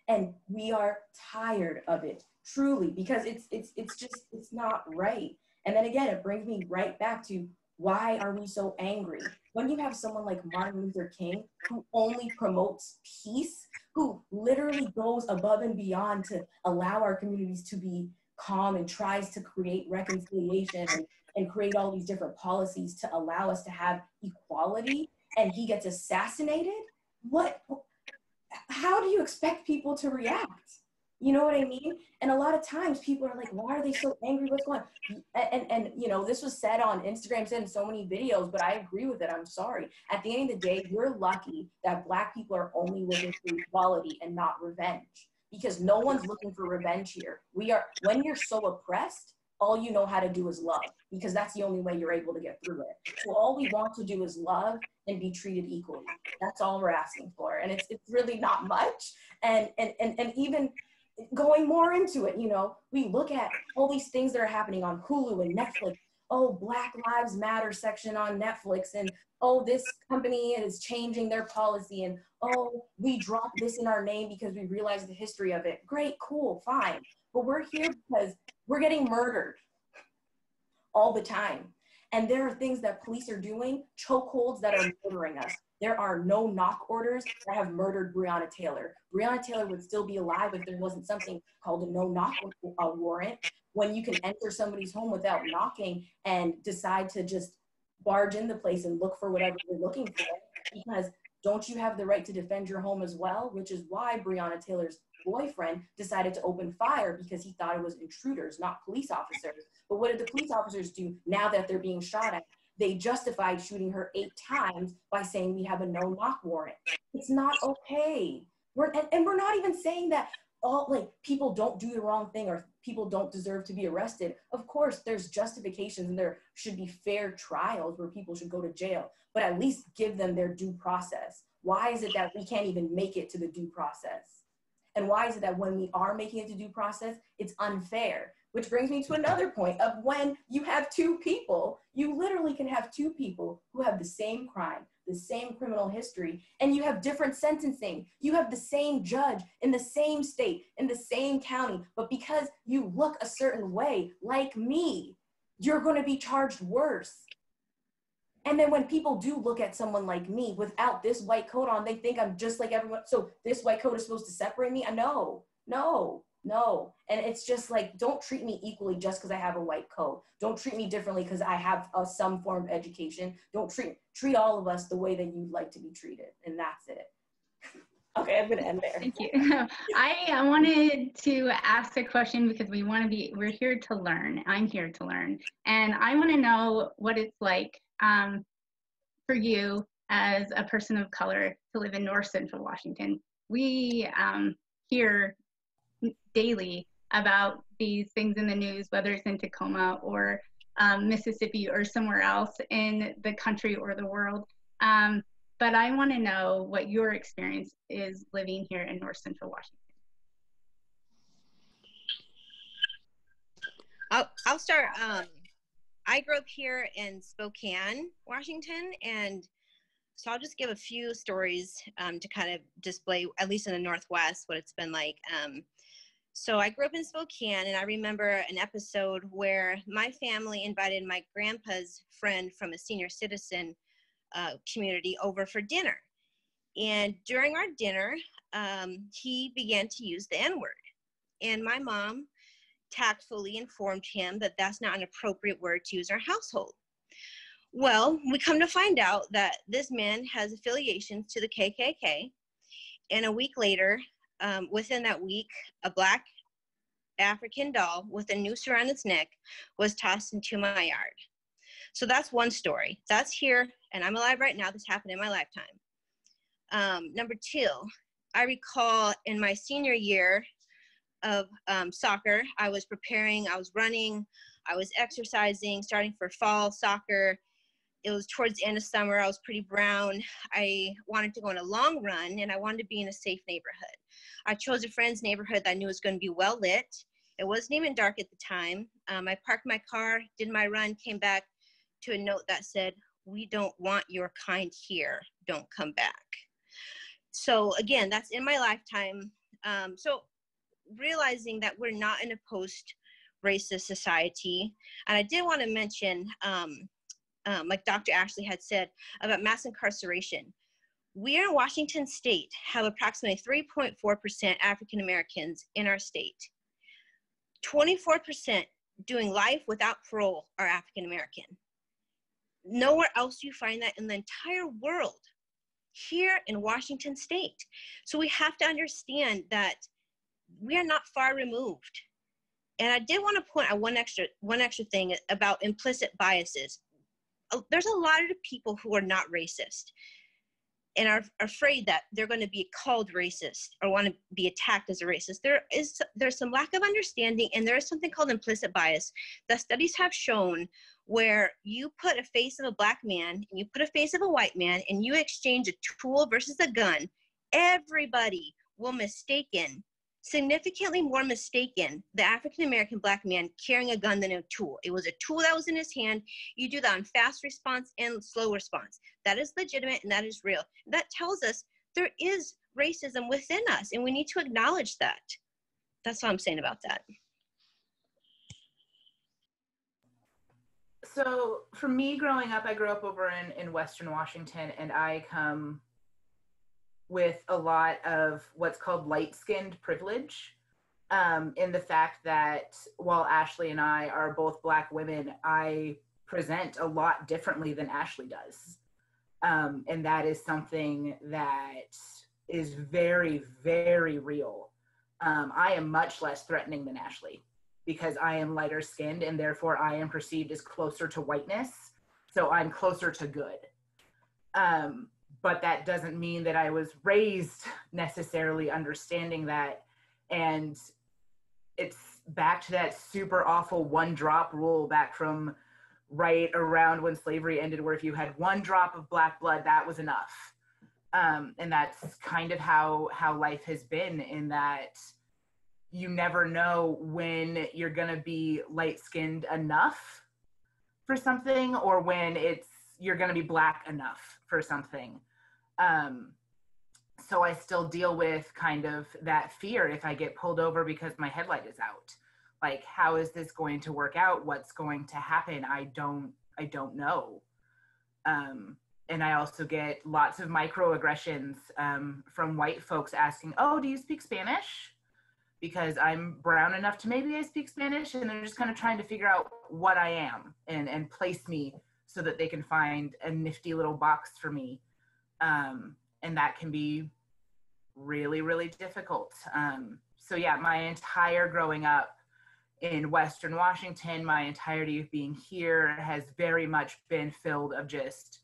And we are tired of it, truly, because it's not right. And then again, it brings me right back to Why are we so angry? When you have someone like Martin Luther King, who only promotes peace, who literally goes above and beyond to allow our communities to be calm and tries to create reconciliation and create all these different policies to allow us to have equality, and he gets assassinated, how do you expect people to react? You know what I mean? And a lot of times people are like, why are they so angry? What's going on? And you know, this was said on Instagram, said in so many videos, but I agree with it. I'm sorry. At the end of the day, we're lucky that Black people are only looking for equality and not revenge, because no one's looking for revenge here. When you're so oppressed, all you know how to do is love, because that's the only way you're able to get through it. So all we want to do is love and be treated equally. That's all we're asking for. And it's really not much. And even going more into it, you know, we look at all these things that are happening on Hulu and Netflix. Oh, Black Lives Matter section on Netflix, and oh, this company is changing their policy, and oh, we dropped this in our name because we realized the history of it. Great, cool, fine. But we're here because we're getting murdered all the time. And there are things that police are doing, chokeholds that are murdering us. There are no knock orders that have murdered Breonna Taylor. Breonna Taylor would still be alive if there wasn't something called a no knock warrant, when you can enter somebody's home without knocking and decide to just barge in the place and look for whatever you're looking for. Because don't you have the right to defend your home as well? Which is why Breonna Taylor's boyfriend decided to open fire, because he thought it was intruders, not police officers. But what did the police officers do now that they're being shot at? They justified shooting her 8 times by saying we have a no knock warrant. It's not okay. We're not even saying that all like people don't do the wrong thing or people don't deserve to be arrested. Of course, there's justifications and there should be fair trials where people should go to jail, but at least give them their due process. Why is it that we can't even make it to the due process? And why is it that when we are making it to due process, it's unfair? Which brings me to another point of when you have 2 people, you literally can have 2 people who have the same crime, the same criminal history, and you have different sentencing. You have the same judge in the same state, in the same county, but because you look a certain way, like me, you're gonna be charged worse. And then when people do look at someone like me without this white coat on, they think I'm just like everyone. So this white coat is supposed to separate me? No. And it's just like, don't treat me equally just because I have a white coat. Don't treat me differently because I have some form of education. Don't treat all of us the way that you'd like to be treated. And that's it. Okay, I'm gonna end there. Thank you. I wanted to ask a question because we're here to learn. I'm here to learn. And I wanna know what it's like for you as a person of color to live in North Central Washington. We hear daily about these things in the news, whether it's in Tacoma or Mississippi or somewhere else in the country or the world. But I want to know what your experience is living here in North Central Washington. I'll start. I grew up here in Spokane, Washington, and so I'll just give a few stories to kind of display, at least in the Northwest, what it's been like. So I grew up in Spokane, and I remember an episode where my family invited my grandpa's friend from a senior citizen community over for dinner. And during our dinner, he began to use the N-word. And my mom tactfully informed him that that's not an appropriate word to use in our household. Well, we come to find out that this man has affiliations to the KKK. And a week later, within that week, a Black African doll with a noose around its neck was tossed into my yard. So that's one story. That's here, and I'm alive right now. This happened in my lifetime. Number 2, I recall in my senior year of soccer, I was preparing, I was running, I was exercising, starting for fall soccer. It was towards the end of summer. I was pretty brown. I wanted to go on a long run, and I wanted to be in a safe neighborhood. I chose a friend's neighborhood that I knew was going to be well lit. It wasn't even dark at the time. I parked my car, did my run, came back to a note that said, "We don't want your kind here. Don't come back." So again, that's in my lifetime. So realizing that we're not in a post-racist society. And I did want to mention, like Dr. Ashley had said about mass incarceration. We in Washington state have approximately 3.4% African Americans in our state. 24% doing life without parole are African American. Nowhere else do you find that in the entire world, here in Washington state. So we have to understand that we are not far removed. And I did want to point out one extra thing about implicit biases. There's a lot of people who are not racist and are afraid that they're going to be called racist or want to be attacked as a racist. There's some lack of understanding, and there is something called implicit bias that studies have shown, where you put a face of a Black man and you put a face of a white man and you exchange a tool versus a gun, everybody will significantly more mistaken the African-American Black man carrying a gun than a tool. It was a tool that was in his hand. You do that on fast response and slow response. That is legitimate and that is real. That tells us there is racism within us, and we need to acknowledge that. That's all I'm saying about that. So for me growing up, I grew up over in Western Washington, and I come with a lot of what's called light-skinned privilege, in the fact that while Ashley and I are both Black women, I present a lot differently than Ashley does. And that is something that is very, very real. I am much less threatening than Ashley because I am lighter skinned, and therefore I am perceived as closer to whiteness. So I'm closer to good. But that doesn't mean that I was raised necessarily understanding that. And it's back to that super awful one drop rule back from right around when slavery ended, where if you had one drop of Black blood, that was enough. And that's kind of how life has been, in that you never know when you're gonna be light-skinned enough for something or when you're gonna be Black enough for something. So I still deal with kind of that fear if I get pulled over because my headlight is out. Like, how is this going to work out? What's going to happen? I don't know. And I also get lots of microaggressions from white folks asking, oh, do you speak Spanish? Because I'm brown enough to maybe I speak Spanish, and they're just kind of trying to figure out what I am and place me so that they can find a nifty little box for me. And that can be really, really difficult. So yeah, my entire growing up in Western Washington, my entirety of being here has very much been filled of just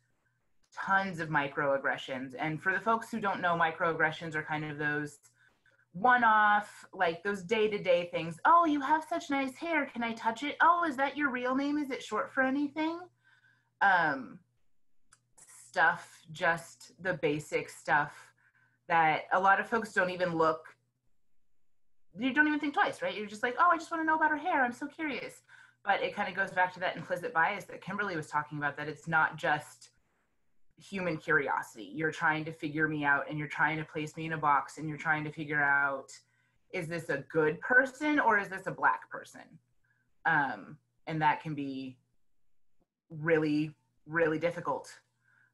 tons of microaggressions. And for the folks who don't know, microaggressions are kind of those one-off, like those day-to-day things. Oh, you have such nice hair. Can I touch it? Oh, is that your real name? Is it short for anything? Stuff, just the basic stuff that a lot of folks don't even you don't even think twice, right? You're just like, oh, I just want to know about her hair. I'm so curious. But it kind of goes back to that implicit bias that Kimberly was talking about, that it's not just human curiosity. You're trying to figure me out, and you're trying to place me in a box, and you're trying to figure out, is this a good person or is this a Black person? And that can be really, really difficult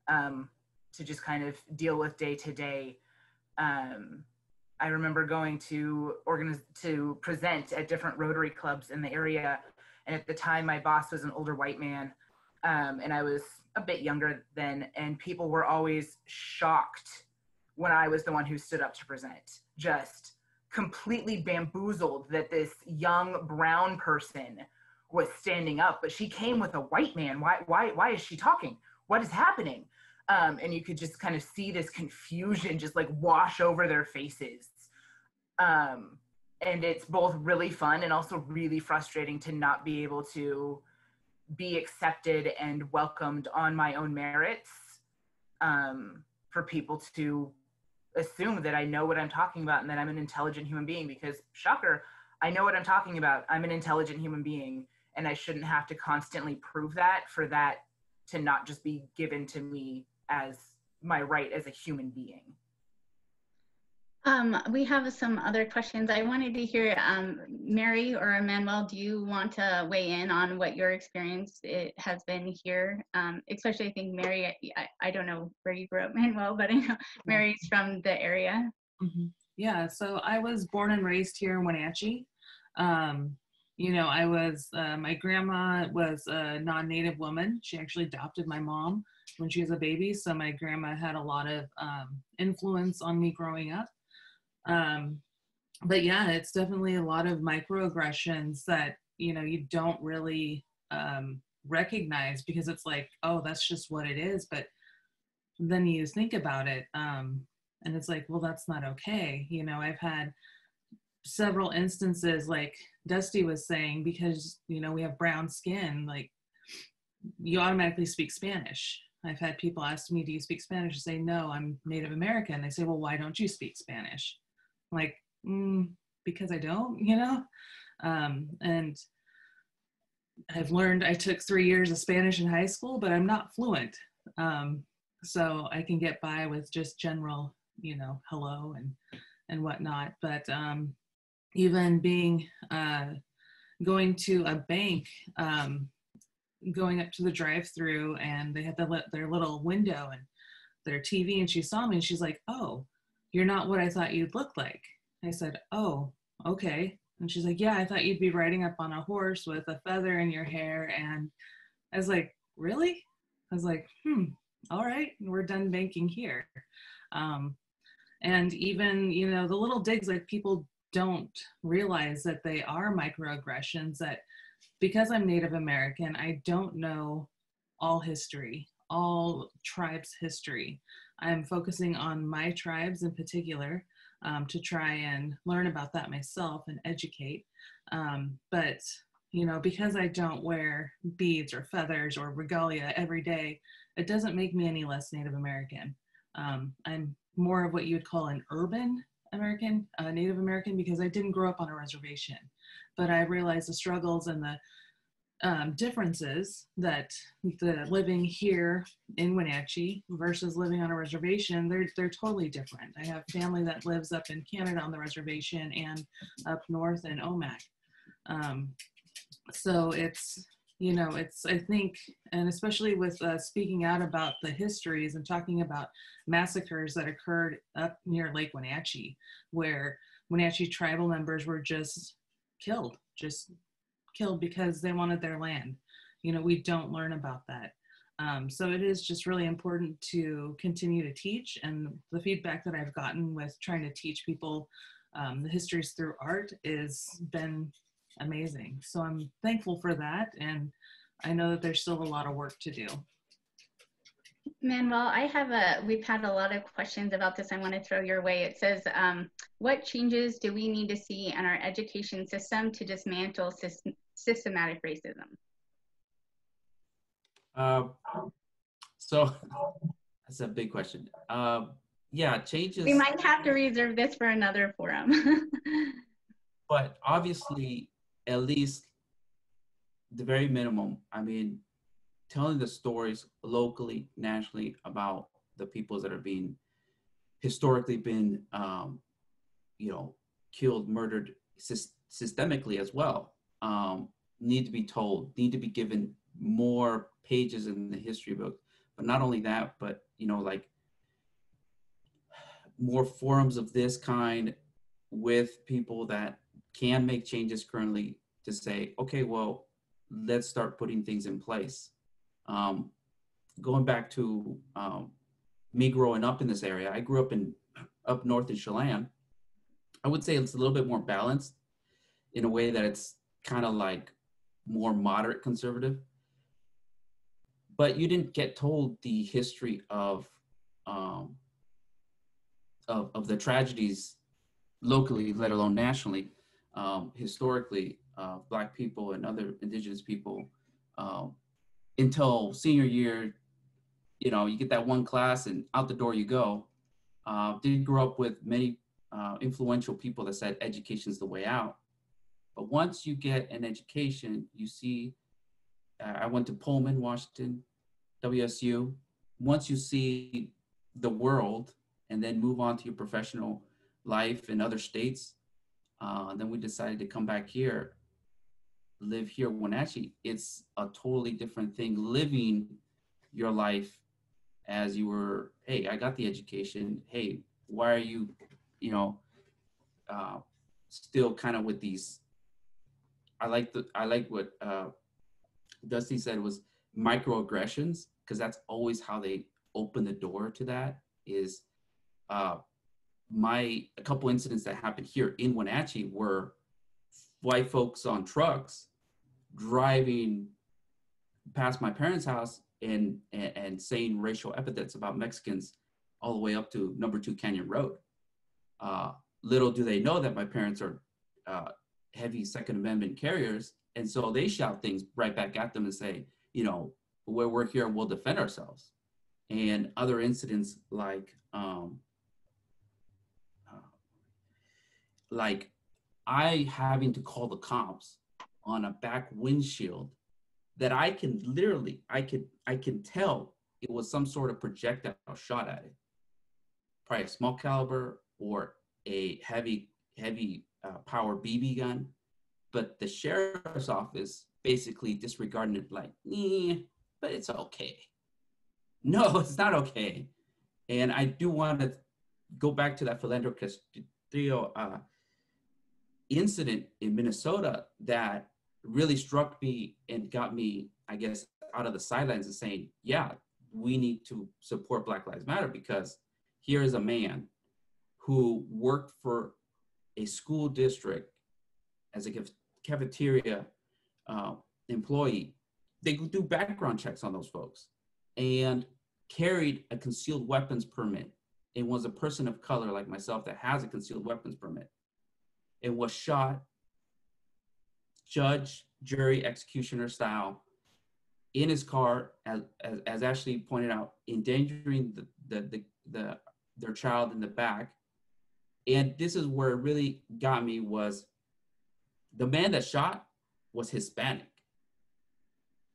to just kind of deal with day to day. I remember going to present at different Rotary clubs in the area. And at the time, my boss was an older white man, and I was a bit younger then. And people were always shocked when I was the one who stood up to present, just completely bamboozled that this young brown person was standing up, but she came with a white man. Why is she talking? What is happening? And you could just kind of see this confusion just like wash over their faces. And it's both really fun and also really frustrating to not be able to be accepted and welcomed on my own merits, for people to assume that I know what I'm talking about and that I'm an intelligent human being, because shocker, I know what I'm talking about. I'm an intelligent human being, and I shouldn't have to constantly prove that for that to not just be given to me as my right as a human being. We have some other questions. I wanted to hear, Mary or Manuel, do you want to weigh in on what your experience it has been here? Especially, I think Mary, I don't know where you grew up, Manuel, but I know Mary's from the area. Mm-hmm. Yeah, so I was born and raised here in Wenatchee. You know, I was, my grandma was a non-native woman. She actually adopted my mom when she was a baby. So my grandma had a lot of influence on me growing up. But yeah, it's definitely a lot of microaggressions that, you know, you don't really recognize because it's like, oh, that's just what it is. But then you think about it and it's like, well, that's not okay. You know, I've had several instances like Dusti was saying, because, you know, we have brown skin, like you automatically speak Spanish. I've had people ask me, do you speak Spanish? I say, no, I'm Native American. They say, well, why don't you speak Spanish? I'm like, because I don't, you know? And I've learned, I took 3 years of Spanish in high school, but I'm not fluent. So I can get by with just general, you know, hello and whatnot. But even being, going to a bank, going up to the drive-through, and they had their little window and their TV, and she saw me and she's like, oh, you're not what I thought you'd look like. I said, oh, okay. And she's like, yeah, I thought you'd be riding up on a horse with a feather in your hair. And I was like, really? I was like, all right, we're done banking here. And even, you know, the little digs, like people don't realize that they are microaggressions, that because I'm Native American, I don't know all history, all tribes' history. I'm focusing on my tribes in particular to try and learn about that myself and educate. But, you know, because I don't wear beads or feathers or regalia every day, it doesn't make me any less Native American. I'm more of what you would call an urban American, Native American, because I didn't grow up on a reservation. But I realized the struggles and the differences that the living here in Wenatchee versus living on a reservation, they're totally different. I have family that lives up in Canada on the reservation and up north in Omak. So it's, you know, it's, I think, and especially with speaking out about the histories and talking about massacres that occurred up near Lake Wenatchee, where Wenatchee tribal members were just killed because they wanted their land. You know, we don't learn about that. So it is just really important to continue to teach, and the feedback that I've gotten with trying to teach people the histories through art has been amazing. So I'm thankful for that, and I know that there's still a lot of work to do. Manuel, we've had a lot of questions about this. I want to throw your way. It says, what changes do we need to see in our education system to dismantle systematic racism? So that's a big question. Yeah, changes. We might have to reserve this for another forum. But obviously, at least the very minimum, I mean, telling the stories locally, nationally about the peoples that are being historically been, you know, killed, murdered systemically as well, need to be told, need to be given more pages in the history book. But not only that, but, you know, like more forums of this kind with people that can make changes currently to say, okay, well, let's start putting things in place. Going back to me growing up in this area, I grew up north in Chelan. I would say it's a little bit more balanced in a way that it's kind of like more moderate conservative. But you didn't get told the history of the tragedies locally, let alone nationally, historically, Black people and other Indigenous people, until senior year. You know, you get that one class and out the door you go. Did grow up with many influential people that said education's the way out. But once you get an education, you see, I went to Pullman, Washington, WSU. Once you see the world and then move on to your professional life in other states. Then we decided to come back here, live here in Wenatchee. It's a totally different thing living your life as you were, hey, I got the education. Hey, why are you, still kind of with these, I like what Dusti said was microaggressions, because that's always how they open the door to that is, a couple incidents that happened here in Wenatchee were white folks on trucks driving past my parents' house and saying racial epithets about Mexicans all the way up to number 2 Canyon Road. Little do they know that my parents are heavy Second Amendment carriers. And so they shout things right back at them and say, where we're here, we'll defend ourselves. And other incidents like I having to call the cops on a back windshield that I can literally, I can tell it was some sort of projectile shot at it. Probably a small caliber or a heavy power BB gun. But the sheriff's office basically disregarding it like, but it's okay. No, it's not okay. And I do want to go back to that Philandro Castillo incident in Minnesota that really struck me and got me, I guess, out of the sidelines and saying, yeah, we need to support Black Lives Matter, because here is a man who worked for a school district as a cafeteria employee. They do background checks on those folks and carried a concealed weapons permit and was a person of color like myself that has a concealed weapons permit. It was shot judge, jury, executioner style in his car, as Ashley pointed out, endangering their child in the back. And this is where it really got me was the man that shot was Hispanic.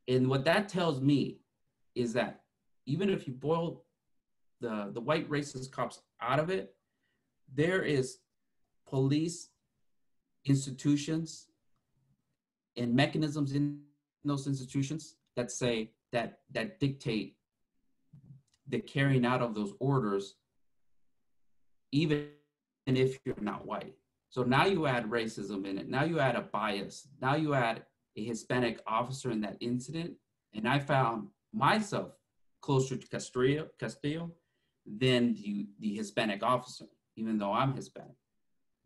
And what that tells me is that even if you boil the white racist cops out of it, there is police institutions and mechanisms in those institutions that say that dictate the carrying out of those orders, even if you're not white. So now you add racism in it. Now you add a bias. Now you add a Hispanic officer in that incident. And I found myself closer to Castillo than the Hispanic officer, even though I'm Hispanic,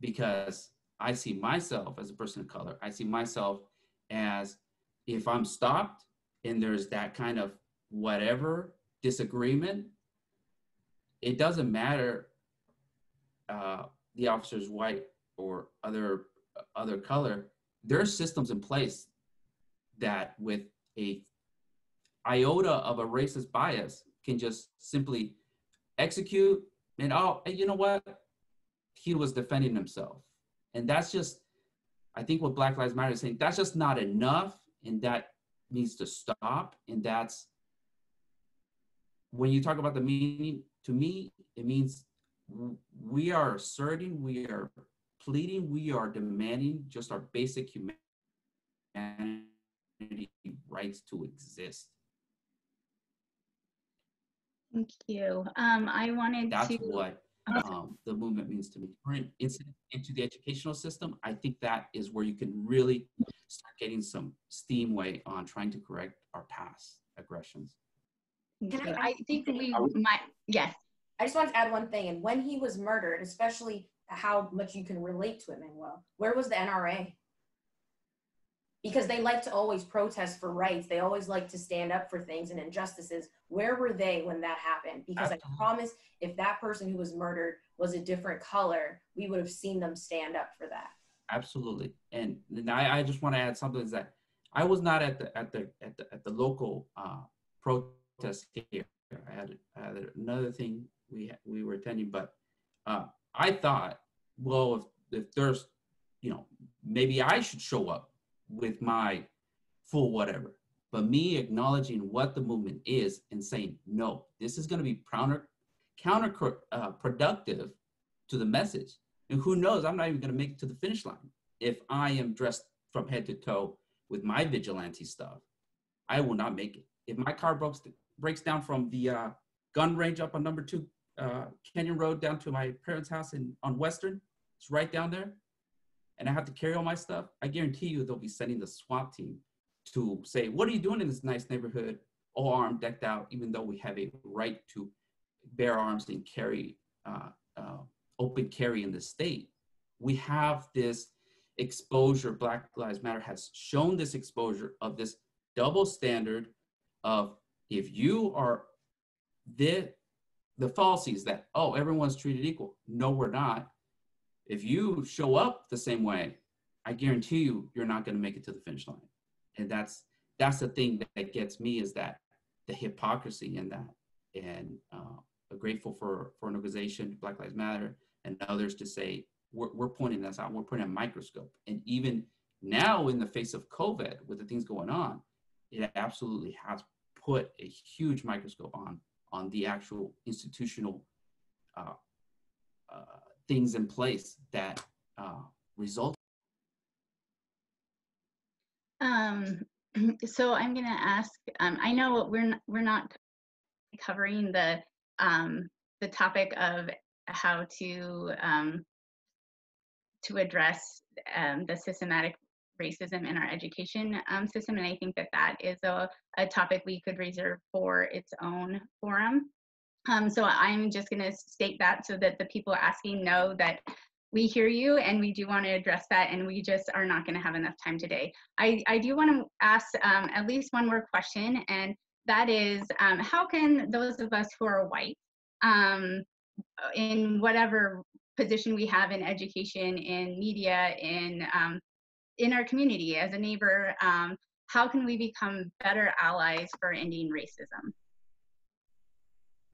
because I see myself as a person of color. I see myself as, if I'm stopped and there's that kind of whatever disagreement, it doesn't matter the officer's white or other color. There are systems in place that with a iota of a racist bias can just simply execute and, oh, you know what? He was defending himself. And that's just, I think what Black Lives Matter is saying, that's just not enough, and that needs to stop. And that's, when you talk about the meaning, to me, it means we are asserting, we are pleading, we are demanding just our basic humanity rights to exist. Thank you. I wanted That's to. what the movement means to me. Bring incident into the educational system. I think that is where you can really start getting some steamway on trying to correct our past aggressions. I think we might, yes. I just want to add one thing. And when he was murdered, especially how much you can relate to it, Manuel, where was the NRA? Because they like to always protest for rights. They always like to stand up for things and injustices. Where were they when that happened? Because I promise, if that person who was murdered was a different color, we would have seen them stand up for that. Absolutely. And I just want to add something, is that I was not at the local protest here. I had another thing we were attending, but I thought, well, if there's, maybe I should show up with my full whatever. But me acknowledging what the movement is and saying, no, this is going to be counterproductive to the message. And who knows, I'm not even gonna make it to the finish line. If I am dressed from head to toe with my vigilante stuff, I will not make it. If my car breaks down from the gun range up on number 2 Kenyon Road down to my parents' house on Western, it's right down there, and I have to carry all my stuff, I guarantee you they'll be sending the SWAT team to say, what are you doing in this nice neighborhood, all armed, decked out, even though we have a right to bear arms and carry, open carry in the state. We have this exposure, Black Lives Matter has shown this exposure of this double standard of, if you are the falsies that, oh, everyone's treated equal. No, we're not. If you show up the same way, I guarantee you, you're not going to make it to the finish line. And that's the thing that gets me, is that the hypocrisy in that. And I'm grateful for an organization, Black Lives Matter, and others to say, we're pointing this out, we're putting a microscope. And even now, in the face of COVID, with the things going on, it absolutely has put a huge microscope on the actual institutional things in place that result. So I'm going to ask, I know we're not covering the topic of how to address the systematic racism in our education system, and I think that is a topic we could reserve for its own forum. So I'm just going to state that so that the people asking know that we hear you and we do want to address that, and we just are not going to have enough time today. I do want to ask at least one more question, and that is, how can those of us who are white, in whatever position we have in education, in media, in our community, as a neighbor, how can we become better allies for ending racism?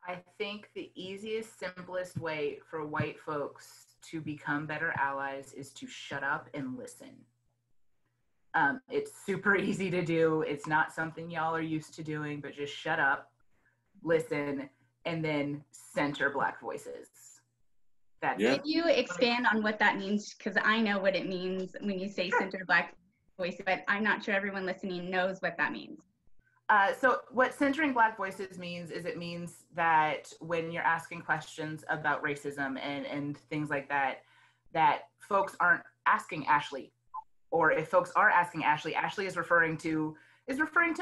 I think the easiest, simplest way for white folks to become better allies is to shut up and listen. It's super easy to do. It's not something y'all are used to doing, but just shut up, listen, and then center Black voices. Can you expand on what that means? Because I know what it means when you say center Black voices, but I'm not sure everyone listening knows what that means. So what centering Black voices means is, it means that when you're asking questions about racism and things like that, that folks aren't asking Ashley. Or if folks are asking Ashley, Ashley is referring to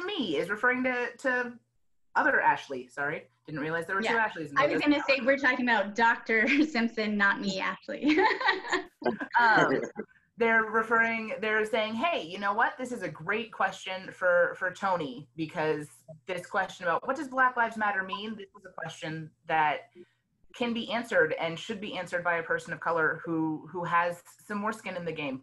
me, is referring to other Ashley. Sorry, didn't realize there were two Ashleys. I was going to say, we're talking about Dr. Simpson, not me, Ashley. They're saying, hey, you know what? This is a great question for Tony, because this question about what does Black Lives Matter mean? This is a question that can be answered and should be answered by a person of color who has some more skin in the game,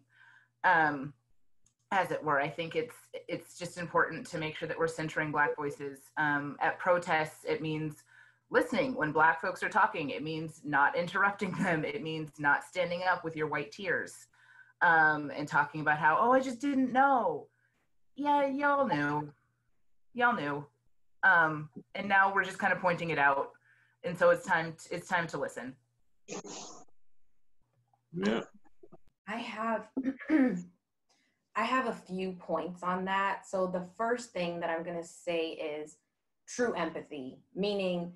as it were. I think it's just important to make sure that we're centering Black voices. At protests, it means listening when Black folks are talking. It means not interrupting them. It means not standing up with your white tears. And talking about how, oh, I just didn't know. Yeah, y'all knew. And now we're just kind of pointing it out. And so it's time to listen. Yeah. I have a few points on that. So the first thing that I'm going to say is true empathy, meaning,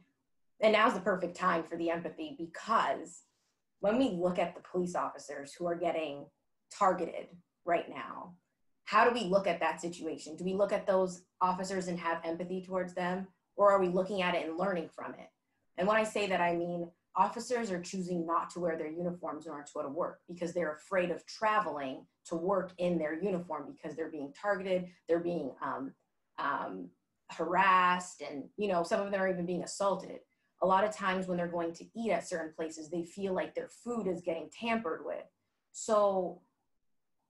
and now's the perfect time for the empathy, because when we look at the police officers who are getting targeted right now, how do we look at that situation? Do we look at those officers and have empathy towards them, or are we looking at it and learning from it? And when I say that, I mean officers are choosing not to wear their uniforms in order to go to work because they're afraid of traveling to work in their uniform, because they're being targeted, they're being harassed, and some of them are even being assaulted. A lot of times when they're going to eat at certain places, they feel like their food is getting tampered with. So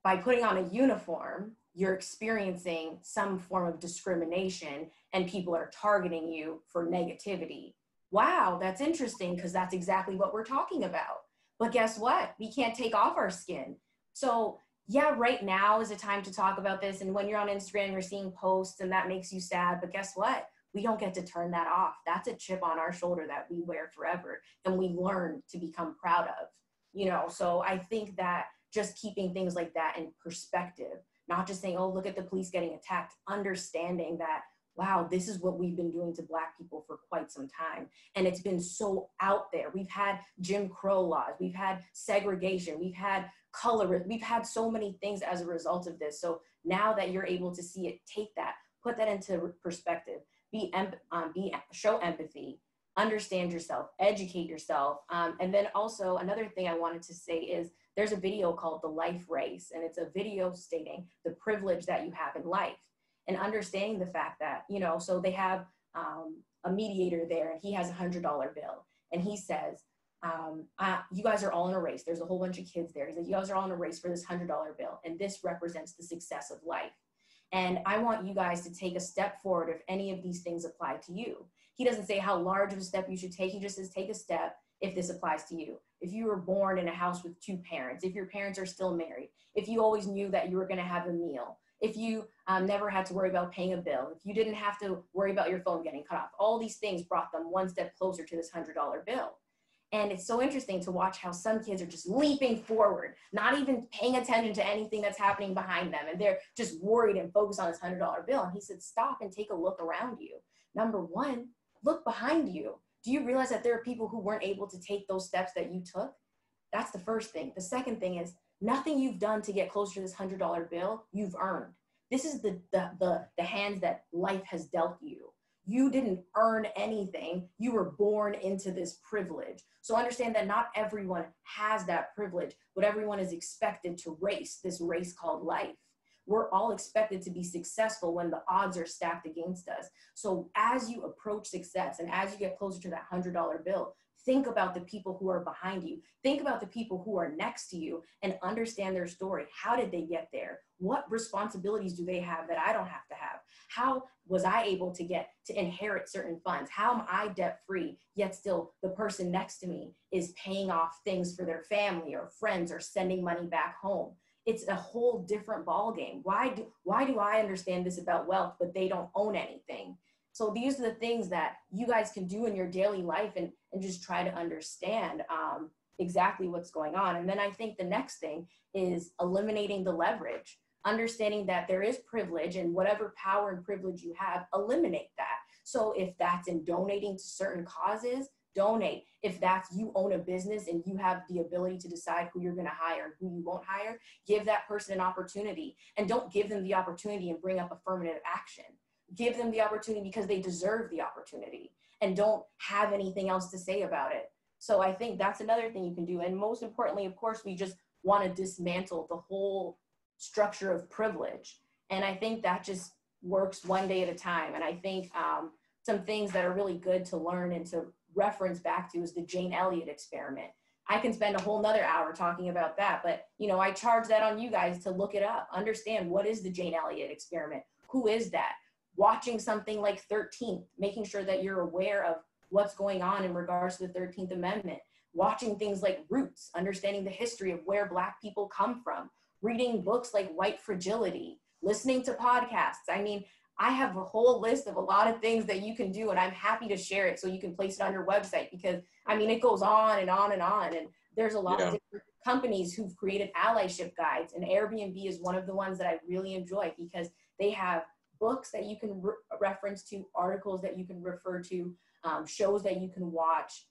by putting on a uniform, you're experiencing some form of discrimination and people are targeting you for negativity. Wow, that's interesting, because that's exactly what we're talking about. But guess what? We can't take off our skin. So yeah, right now is a time to talk about this. And when you're on Instagram, you're seeing posts and that makes you sad. But guess what? We don't get to turn that off. That's a chip on our shoulder that we wear forever and we learn to become proud of. you know? So I think that just keeping things like that in perspective, not just saying, oh, look at the police getting attacked, understanding that, wow, this is what we've been doing to Black people for quite some time. And it's been so out there. We've had Jim Crow laws, we've had segregation, we've had colorism, we've had so many things as a result of this. So now that you're able to see it, take that, put that into perspective, show empathy, understand yourself, educate yourself. And then also another thing I wanted to say is there's a video called The Life Race, and it's a video stating the privilege that you have in life and understanding the fact that, you know, so they have a mediator there and he has $100 bill and he says, you guys are all in a race. There's a whole bunch of kids there. He said, you guys are all in a race for this $100 bill and this represents the success of life. And I want you guys to take a step forward if any of these things apply to you. He doesn't say how large of a step you should take. He just says, take a step if this applies to you. If you were born in a house with 2 parents, if your parents are still married, if you always knew that you were gonna have a meal, if you never had to worry about paying a bill, if you didn't have to worry about your phone getting cut off, all these things brought them one step closer to this $100 bill. And it's so interesting to watch how some kids are just leaping forward, not even paying attention to anything that's happening behind them. And they're just worried and focused on this $100 bill. And he said, stop and take a look around you. Number one, look behind you. Do you realize that there are people who weren't able to take those steps that you took? That's the first thing. The second thing is nothing you've done to get closer to this $100 bill, you've earned. This is the hands that life has dealt you. You didn't earn anything. You were born into this privilege. So understand that not everyone has that privilege, but everyone is expected to race this race called life. We're all expected to be successful when the odds are stacked against us. So as you approach success and as you get closer to that $100 bill, think about the people who are behind you. Think about the people who are next to you and understand their story. How did they get there? What responsibilities do they have that I don't have to have? How was I able to inherit certain funds? How am I debt free, yet still the person next to me is paying off things for their family or friends or sending money back home? It's a whole different ballgame. Why do I understand this about wealth, but they don't own anything? So these are the things that you guys can do in your daily life and just try to understand exactly what's going on. And then I think the next thing is eliminating the leverage, understanding that there is privilege and whatever power and privilege you have, eliminate that. So if that's in donating to certain causes, donate. If that's you own a business and you have the ability to decide who you're going to hire and who you won't hire, give that person an opportunity and don't give them the opportunity and bring up affirmative action. Give them the opportunity because they deserve the opportunity and don't have anything else to say about it. So I think that's another thing you can do. And most importantly, of course, we just want to dismantle the whole structure of privilege. And I think that just works one day at a time. And I think some things that are really good to learn and to reference back to is the Jane Elliott experiment. I can spend a whole nother hour talking about that, but you know, I charge that on you guys to look it up, understand what is the Jane Elliott experiment? Who is that? Watching something like 13th, making sure that you're aware of what's going on in regards to the 13th Amendment, watching things like Roots, understanding the history of where Black people come from, reading books like White Fragility, listening to podcasts. I mean, I have a whole list of a lot of things that you can do, and I'm happy to share it so you can place it on your website because, I mean, it goes on and on and on. And there's a lot of different companies who've created allyship guides, and Airbnb is one of the ones that I really enjoy because they have books that you can reference to, articles that you can refer to, shows that you can watch.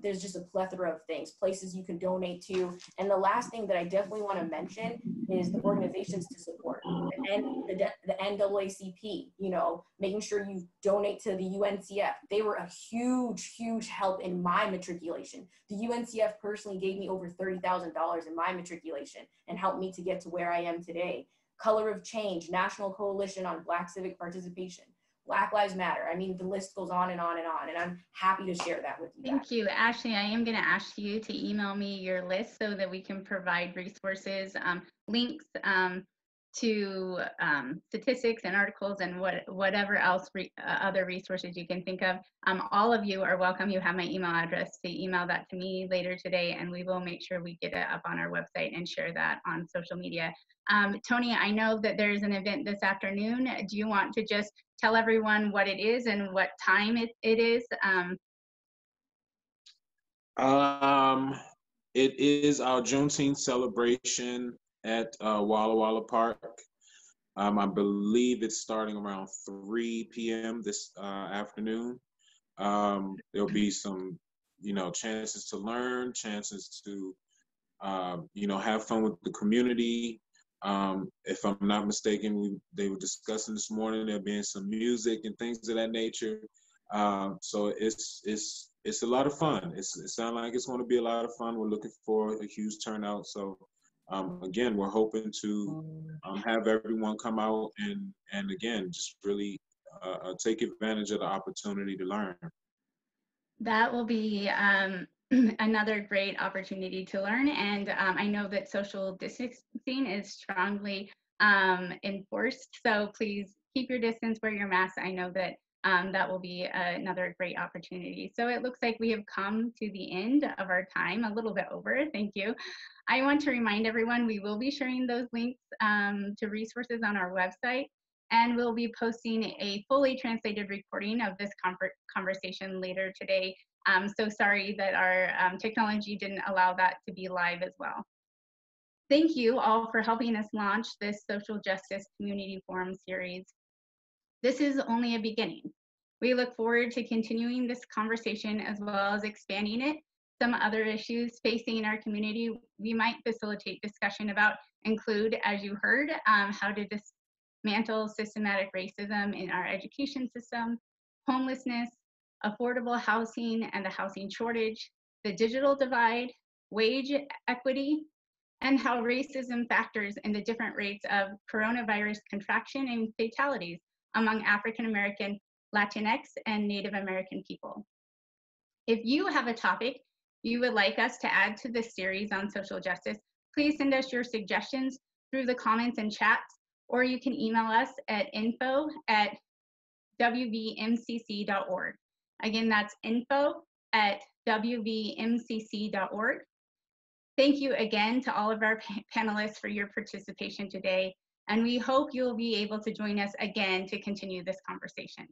There's just a plethora of things, places you can donate to. And the last thing that I definitely want to mention is the organizations to support. And the NAACP, you know, making sure you donate to the UNCF. They were a huge, huge help in my matriculation. The UNCF personally gave me over $30,000 in my matriculation and helped me to get to where I am today. Color of Change, National Coalition on Black Civic Participation, Black Lives Matter. I mean, the list goes on and on and on, and I'm happy to share that with you guys. Thank you. Ashley, I am going to ask you to email me your list so that we can provide resources, links to statistics and articles and whatever else other resources you can think of. All of you are welcome. You have my email address to email that to me later today, and we will make sure we get it up on our website and share that on social media. Tony, I know that there's an event this afternoon. Do you want to just tell everyone what it is and what time it is? it is our Juneteenth celebration at Walla Walla Park. I believe it's starting around 3 p.m. this afternoon. There'll be some, chances to learn, chances to, have fun with the community. If I'm not mistaken, they were discussing this morning, there being some music and things of that nature. So it's a lot of fun. It sounds like it's going to be a lot of fun. We're looking for a huge turnout. So again, we're hoping to have everyone come out and again, just really take advantage of the opportunity to learn. That will be another great opportunity to learn. And I know that social distancing is strongly enforced. So please keep your distance, wear your mask. I know that that will be another great opportunity. So it looks like we have come to the end of our time, a little bit over. Thank you. I want to remind everyone we will be sharing those links to resources on our website. And we'll be posting a fully translated recording of this conversation later today. So sorry that our technology didn't allow that to be live as well. Thank you all for helping us launch this Social Justice Community Forum series. This is only a beginning. We look forward to continuing this conversation as well as expanding it. Some other issues facing our community we might facilitate discussion about include, as you heard, how to dismantle systematic racism in our education system, homelessness, affordable housing and the housing shortage, the digital divide, wage equity, and how racism factors in the different rates of coronavirus contraction and fatalities among African American, Latinx, and Native American people. If you have a topic you would like us to add to this series on social justice, please send us your suggestions through the comments and chats, or you can email us at info@wvmcc.org. Again, that's info@wvmcc.org. Thank you again to all of our panelists for your participation today, and we hope you'll be able to join us again to continue this conversation.